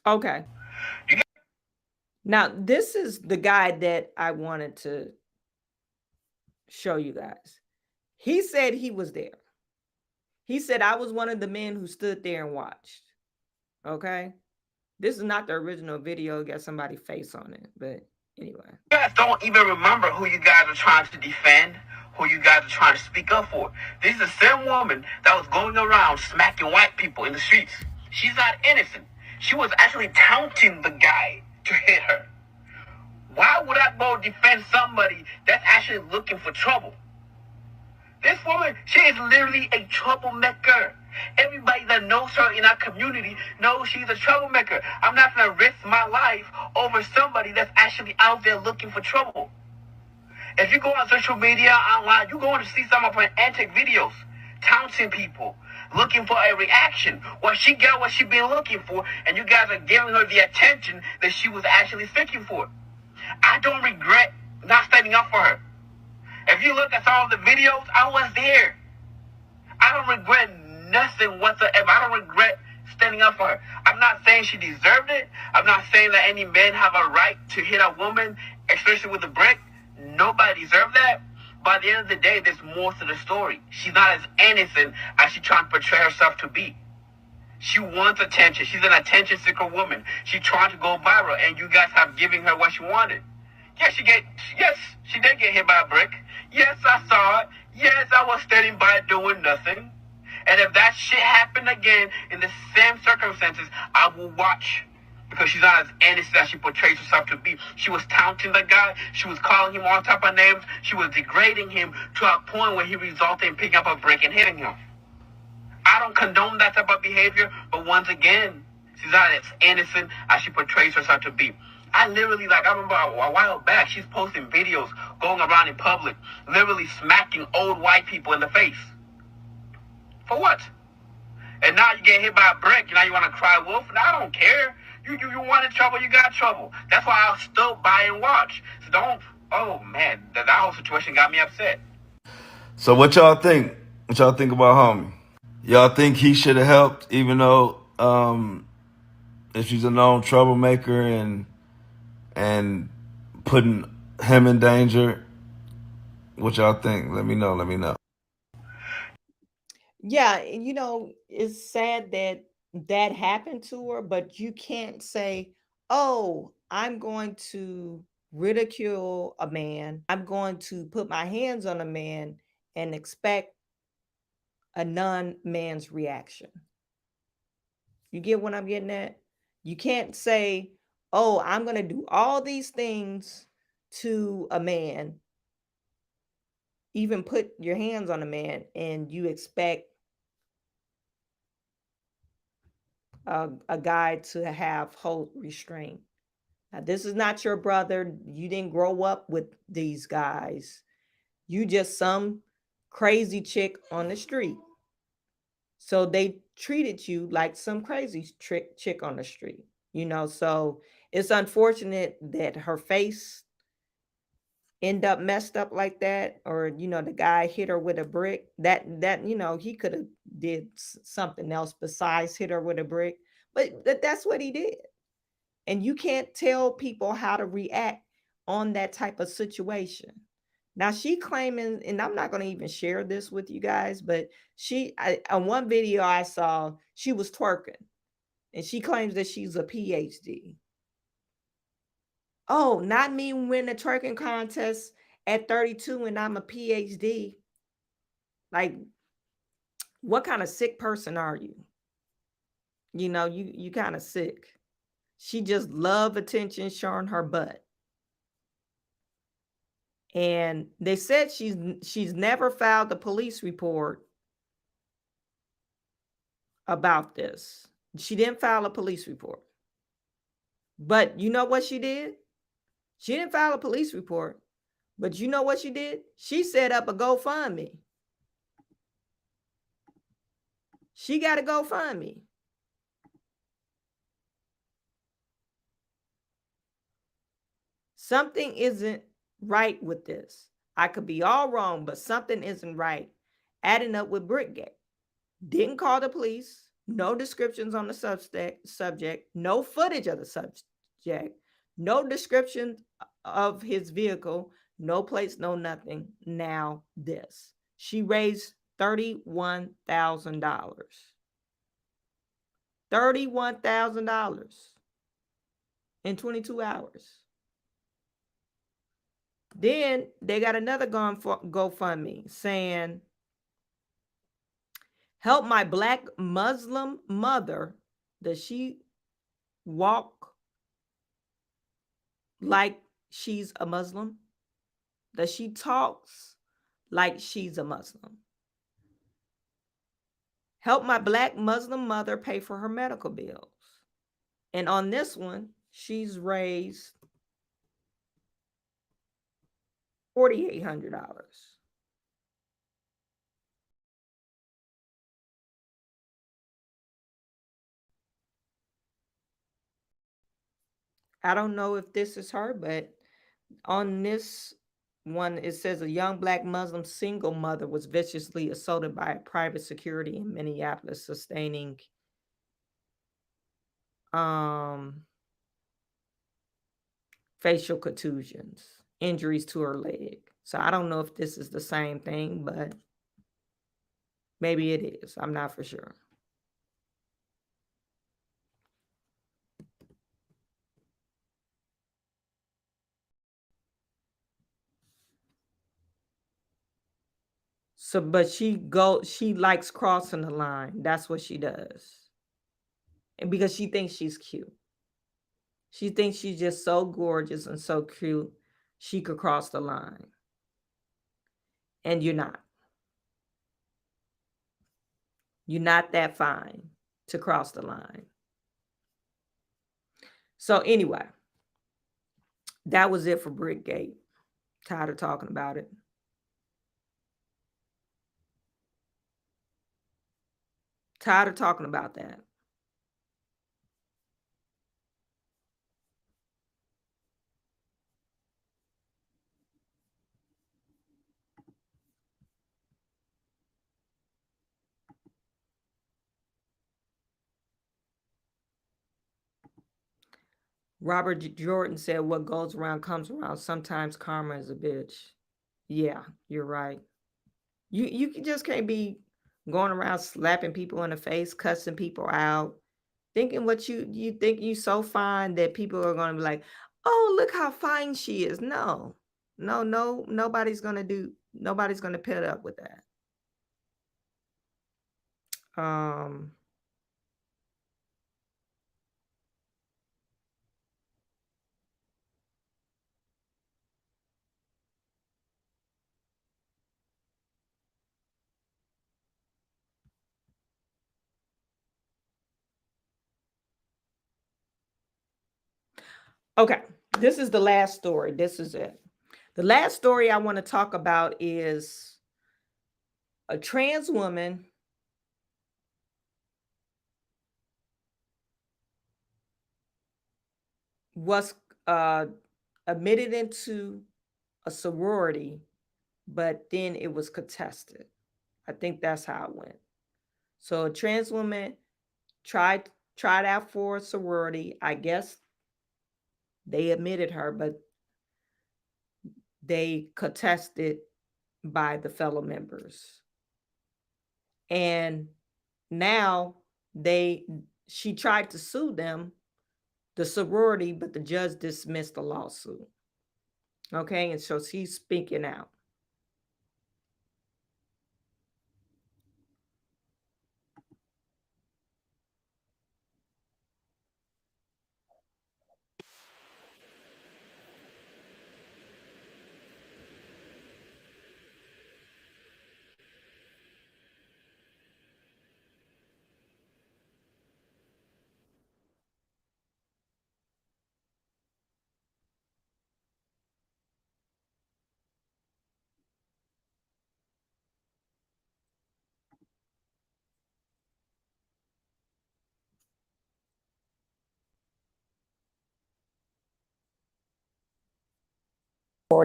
Okay. Now, this is the guy that I wanted to show you guys. He said he was there. He said, I was one of the men who stood there and watched. Okay. This is not the original video. Got somebody's face on it. But anyway. You guys don't even remember who you guys are trying to defend, who you guys are trying to speak up for. This is the same woman that was going around smacking white people in the streets. She's not innocent. She was actually taunting the guy to hit her. Why would I go defend somebody that's actually looking for trouble? This woman, she is literally a troublemaker. Everybody that knows her in our community knows she's a troublemaker. I'm not going to risk my life over somebody that's actually out there looking for trouble. If you go on social media, online, you're going to see some of her antic videos, taunting people, looking for a reaction. Well, she got what she been looking for, and you guys are giving her the attention that she was actually seeking for. I don't regret not standing up for her. If you look at some of the videos, I was there. I don't regret nothing whatsoever. I don't regret standing up for her. I'm not saying she deserved it. I'm not saying that any men have a right to hit a woman, especially with a brick. Nobody deserves that. But at the end of the day, there's more to the story. She's not as innocent as she's trying to portray herself to be. She wants attention. She's an attention-seeker woman. She's trying to go viral, and you guys have given her what she wanted. Yes, she did get hit by a brick. Yes, I saw it. Yes, I was standing by doing nothing. And if that shit happened again in the same circumstances, I will watch because she's not as innocent as she portrays herself to be. She was taunting the guy. She was calling him all type of names. She was degrading him to a point where he resulted in picking up a brick and hitting him. I don't condone that type of behavior, but once again, she's not as innocent as she portrays herself to be. I literally, I remember a while back, she's posting videos going around in public, literally smacking old white people in the face. For what? And now you get hit by a brick, and now you want to cry wolf? No, I don't care. You wanted trouble, you got trouble. That's why I'll still buy and watch. So don't, oh man, that whole situation got me upset. So what y'all think? What y'all think about homie? Y'all think he should have helped, even though if she's a known troublemaker and putting him in danger? What y'all think? Let me know. Let me know. Yeah, it's sad that that happened to her, but you can't say, oh, I'm going to ridicule a man. I'm going to put my hands on a man and expect a non-man's reaction. You get what I'm getting at? You can't say, oh, I'm going to do all these things to a man, even put your hands on a man, and you expect a guy to have hold restraint. Now, this is not your brother. You didn't grow up with these guys. You just some crazy chick on the street. So they treated you like some crazy chick on the street, so it's unfortunate that her face end up messed up like that, or the guy hit her with a brick. That he could have did something else besides hit her with a brick, but that's what he did. And you can't tell people how to react on that type of situation. Now she claiming, and I'm not going to even share this with you guys, but on one video I saw, she was twerking and she claims that she's a PhD. Oh, not me win a twerking contest at 32 and I'm a PhD. Like, what kind of sick person are you? You kind of sick. She just love attention, showing her butt. And they said she's never filed a police report about this. She didn't file a police report. But you know what she did? She didn't file a police report. But you know what she did? She set up a GoFundMe. She got a GoFundMe. Something isn't right with this. I could be all wrong, but something isn't right. Adding up with Brickgate. Didn't call the police. No descriptions on the subject. No footage of the subject. No description of his vehicle. No plates, no nothing. Now this. She raised $31,000. $31,000 in 22 hours. Then they got another GoFundMe saying, help my Black Muslim mother. Does she walk like she's a Muslim? Does she talks like she's a Muslim? Help my Black Muslim mother pay for her medical bills. And on this one, she's raised $4,800. I don't know if this is her, but on this one, it says a young Black Muslim single mother was viciously assaulted by a private security in Minneapolis, sustaining facial contusions, injuries to her leg. So I don't know if this is the same thing, but maybe it is. I'm not for sure. So, but she likes crossing the line. That's what she does. And because she thinks she's cute. She thinks she's just so gorgeous and so cute, she could cross the line. And you're not. You're not that fine to cross the line. So anyway, that was it for Brickgate. Tired of talking about it. Tired of talking about that. Robert Jordan said, what goes around comes around. Sometimes karma is a bitch. Yeah, you're right. You just can't be going around slapping people in the face, cussing people out, thinking what you think you so fine that people are going to be like, oh, look how fine she is. No, nobody's going to put up with that. Okay, this is the last story. This is it. The last story I want to talk about is a trans woman was admitted into a sorority, but then it was contested. I think that's how it went. So a trans woman tried out for a sorority. I guess they admitted her, but they contested by the fellow members. And now she tried to sue them, the sorority, but the judge dismissed the lawsuit. Okay, and so she's speaking out.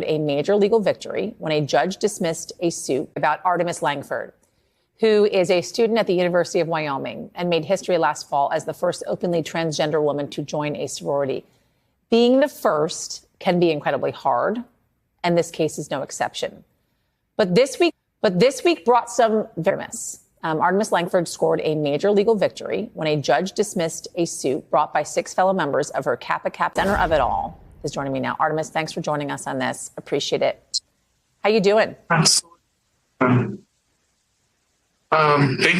A major legal victory when a judge dismissed a suit about Artemis Langford, who is a student at the University of Wyoming and made history last fall as the first openly transgender woman to join a sorority. Being the first can be incredibly hard, and this case is no exception. But this week brought some variance. Artemis Langford scored a major legal victory when a judge dismissed a suit brought by 6 fellow members of her Kappa Kappa. Center of it all is joining me now. Artemis, thanks for joining us on this. Appreciate it. How you doing? Thank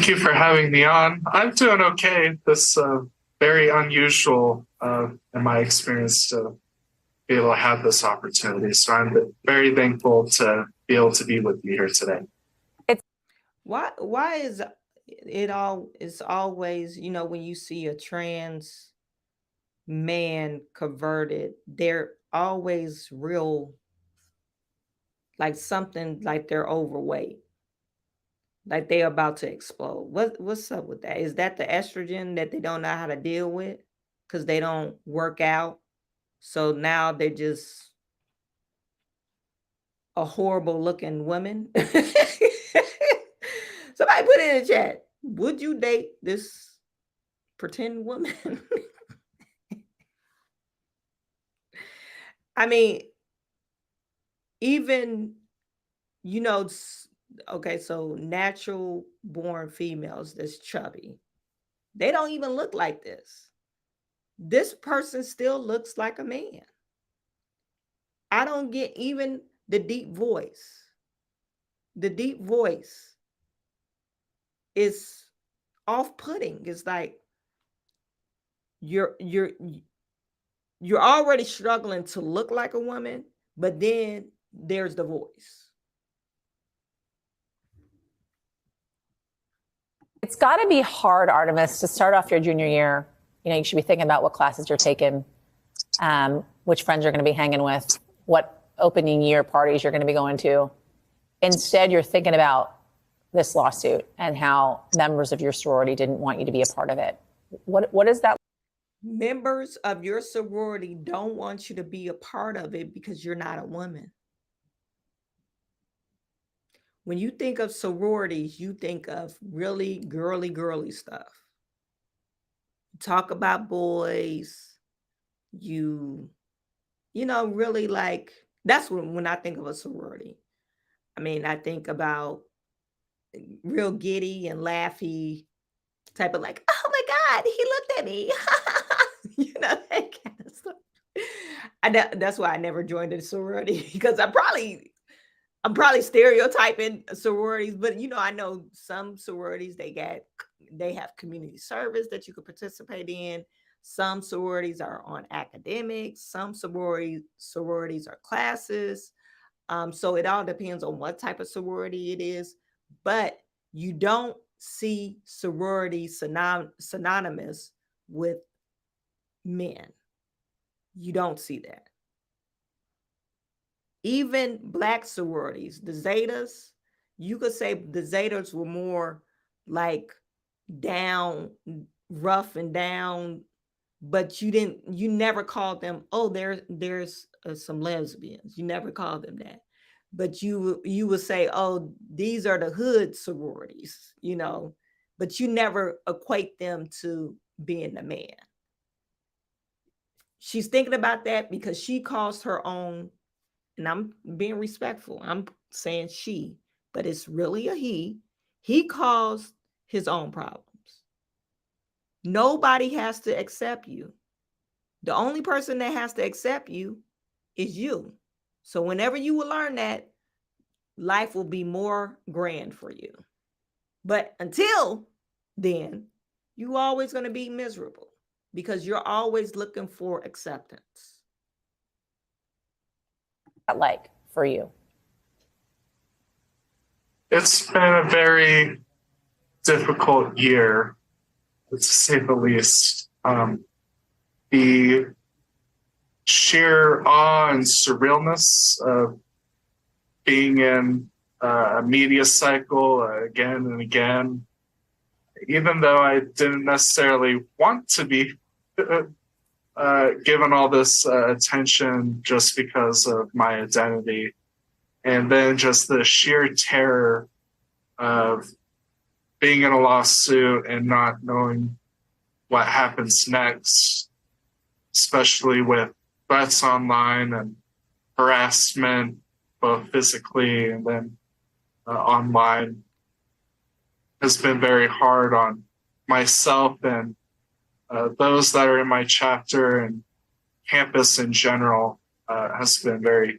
you for having me on. I'm doing okay. This very unusual in my experience to be able to have this opportunity. So I'm very thankful to be able to be with you here today. Why is it always, when you see a trans man converted, they're always real, like something like they're overweight, like they're about to explode. What's up with that? Is that the estrogen that they don't know how to deal with because they don't work out? So now they're just a horrible looking woman. Somebody put it in the chat. Would you date this pretend woman? I mean, even, okay, so natural born females that's chubby, they don't even look like this. This person still looks like a man. I don't get even the deep voice. The deep voice is off-putting. It's like you're already struggling to look like a woman, but then there's the voice. It's got to be hard, Artemis, to start off your junior year. You know, you should be thinking about what classes you're taking, which friends you're going to be hanging with, what opening year parties you're going to be going to. Instead, you're thinking about this lawsuit and how members of your sorority didn't want you to be a part of it. What is that? Members of your sorority don't want you to be a part of it because you're not a woman. When you think of sororities, you think of really girly stuff. You talk about boys, you know, really like, that's when I think of a sorority. I mean, I think about real giddy and laughy type of like, oh my God, he looked at me. You know, that kind of stuff. That's why I never joined a sorority, because I'm probably stereotyping sororities, but you know, I know some sororities, they have community service that you could participate in. Some sororities are on academics, some sororities are classes. So it all depends on what type of sorority it is, but you don't see sorority synonymous with men. You don't see that. Even Black sororities, the Zetas, you could say the Zetas were more like down, rough and down, but you never called them, oh, there's some lesbians. You never called them that. But you would say, oh, these are the hood sororities, you know, but you never equate them to being a man. She's thinking about that because she caused her own, and I'm being respectful, I'm saying she, but it's really a he. He caused his own problems. Nobody has to accept you. The only person that has to accept you is you. So whenever you will learn that, life will be more grand for you. But until then, you're always going to be miserable because you're always looking for acceptance. Like for you? It's been a very difficult year, to say the least. The sheer awe and surrealness of being in a media cycle again and again, even though I didn't necessarily want to be given all this attention just because of my identity. And then just the sheer terror of being in a lawsuit and not knowing what happens next, especially with threats online and harassment, both physically and then online, has been very hard on myself and those that are in my chapter, and campus in general has been very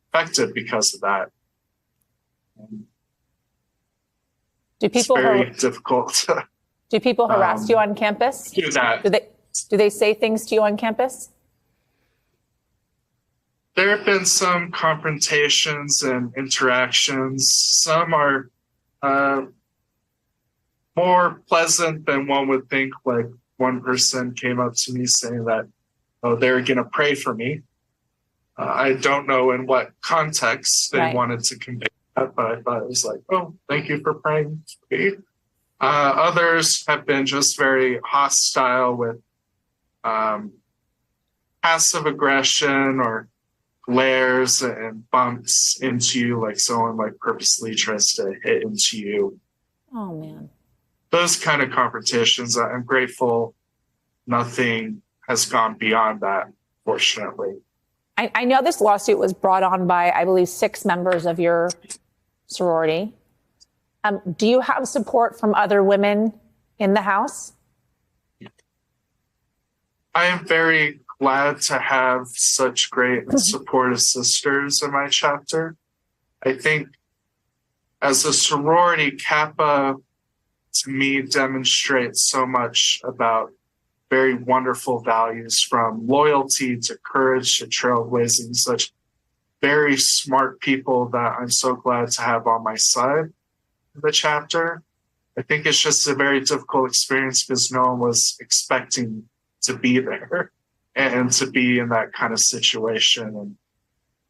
affected because of that. Do people it's very difficult. Do people harass you on campus? Do that. Do they say things to you on campus? There have been some confrontations and interactions. Some are more pleasant than one would think. Like one person came up to me saying that, oh, they're going to pray for me. I don't know in what context they wanted to convey that, but I thought it was like, oh, thank you for praying for me. Others have been just very hostile with passive aggression or glares and bumps into you, like someone like purposely tries to hit into you. Oh, man. Those kind of confrontations, I'm grateful nothing has gone beyond that, fortunately. I know this lawsuit was brought on by, I believe, 6 members of your sorority. Do you have support from other women in the house? I am very glad to have such great and supportive sisters in my chapter. I think as a sorority, Kappa, to me, demonstrates so much about very wonderful values, from loyalty to courage to trailblazing, such very smart people that I'm so glad to have on my side in the chapter. I think it's just a very difficult experience because no one was expecting to be there and to be in that kind of situation.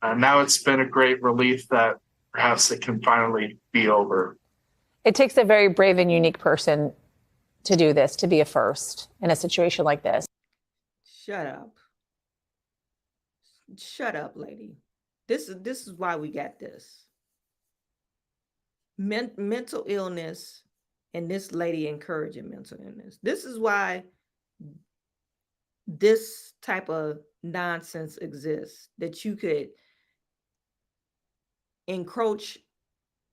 And now it's been a great relief that perhaps it can finally be over. It takes a very brave and unique person to do this, to be a first in a situation like this. Shut up. Shut up, lady. This is why we got this. Mental illness, and this lady encouraging mental illness. This is why this type of nonsense exists, that you could encroach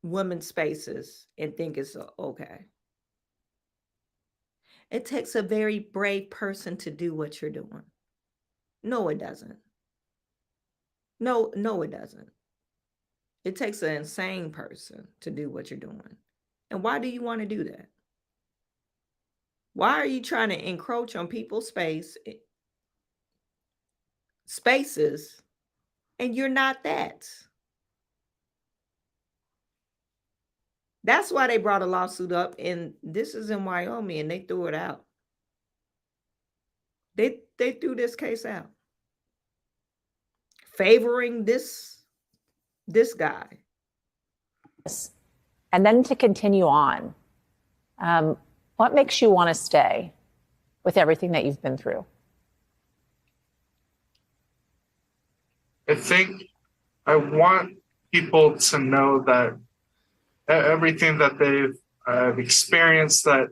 women's spaces and think it's okay. It takes a very brave person to do what you're doing. No, it doesn't. No, it doesn't. It takes an insane person to do what you're doing. And why do you want to do that? Why are you trying to encroach on people's spaces, and you're not that? That's why they brought a lawsuit up, and this is in Wyoming, and they threw it out. They threw this case out, favoring this guy. And then to continue on, what makes you want to stay with everything that you've been through? I think I want people to know that everything that they've experienced, that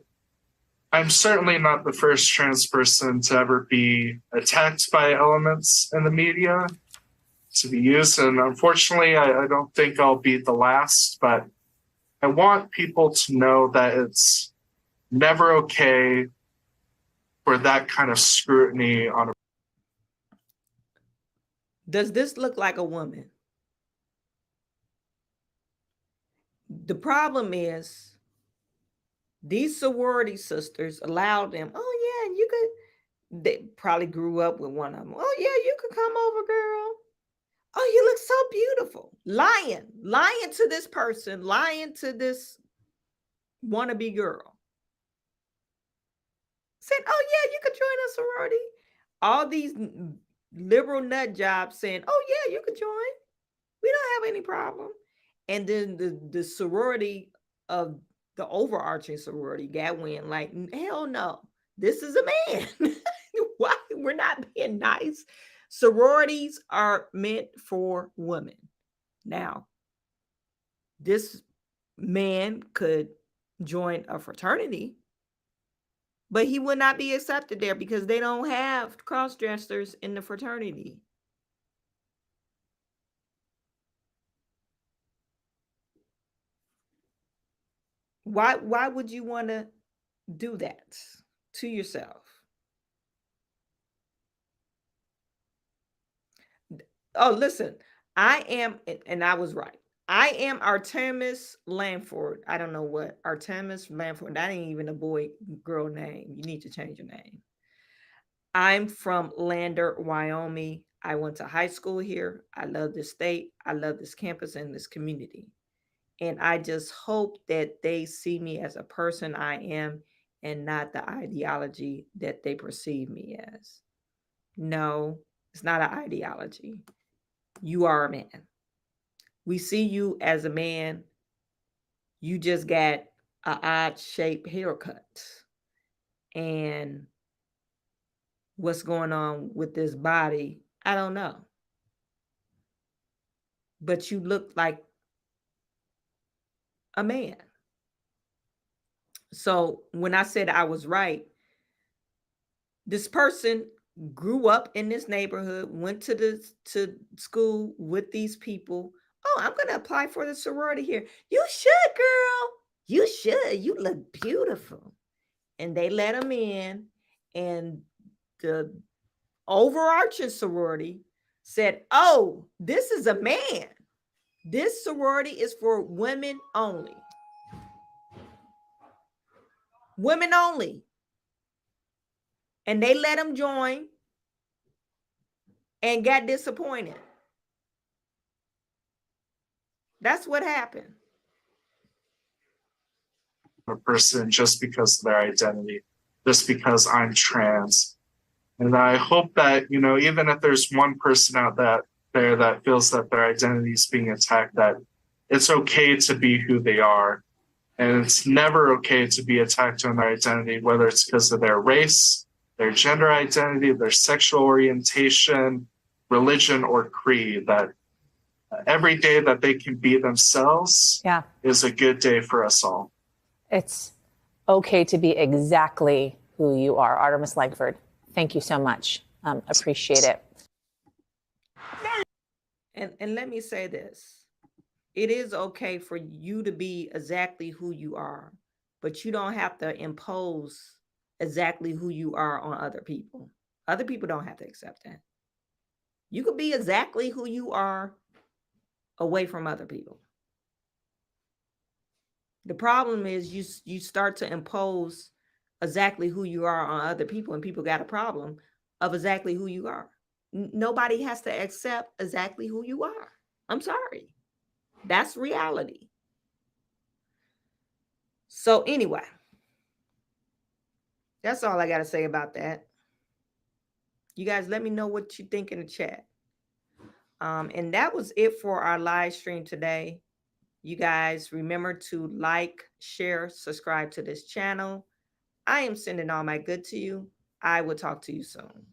I'm certainly not the first trans person to ever be attacked by elements in the media to be used. And unfortunately, I don't think I'll be the last, but I want people to know that it's never okay for that kind of scrutiny on a. Does this look like a woman? The problem is these sorority sisters allowed them, oh yeah, you could, they probably grew up with one of them. Oh yeah, you could come over, girl. Oh, you look so beautiful. Lying to this person, lying to this wannabe girl. Said, oh yeah, you could join a sorority. All these liberal nut jobs saying, oh yeah, you could join. We don't have any problem. And then the sorority of the overarching sorority got wind like, hell no, this is a man. Why? We're not being nice. Sororities are meant for women. Now, this man could join a fraternity, but he would not be accepted there because they don't have cross-dressers in the fraternity. Why would you want to do that to yourself? Oh, listen, I am, and I was right. I am Artemis Lanford. I don't know what Artemis Lanford. That ain't even a boy girl name. You need to change your name. I'm from Lander, Wyoming. I went to high school here. I love this state. I love this campus and this community. And I just hope that they see me as a person I am and not the ideology that they perceive me as. No, it's not an ideology. You are a man. We see you as a man. You just got an odd-shaped haircut. And what's going on with this body, I don't know. But you look like a man. So when I said I was right, this person grew up in this neighborhood, went to school with these people. Oh, I'm going to apply for the sorority here. You should, girl. You should. You look beautiful. And they let them in. And the overarching sorority said, oh, this is a man. This sorority is for women only. Women only. and they let them join and got disappointed. That's what happened. A person just because of their identity, just because I'm trans. And I hope that, you know, even if there's one person out there that feels that their identity is being attacked, that it's okay to be who they are. And it's never okay to be attacked on their identity, whether it's because of their race, their gender identity, their sexual orientation, religion, or creed. That every day that they can be themselves is a good day for us all. It's okay to be exactly who you are. Artemis Langford, thank you so much. Appreciate it. And let me say this. It is okay for you to be exactly who you are, but you don't have to impose exactly who you are on other people. Other people don't have to accept that. You could be exactly who you are away from other people. The problem is you start to impose exactly who you are on other people, and people got a problem of exactly who you are. Nobody has to accept exactly who you are. I'm sorry. That's reality. So anyway, that's all I got to say about that. You guys let me know what you think in the chat. And that was it for our live stream today. You guys remember to like, share, subscribe to this channel. I am sending all my good to you. I will talk to you soon.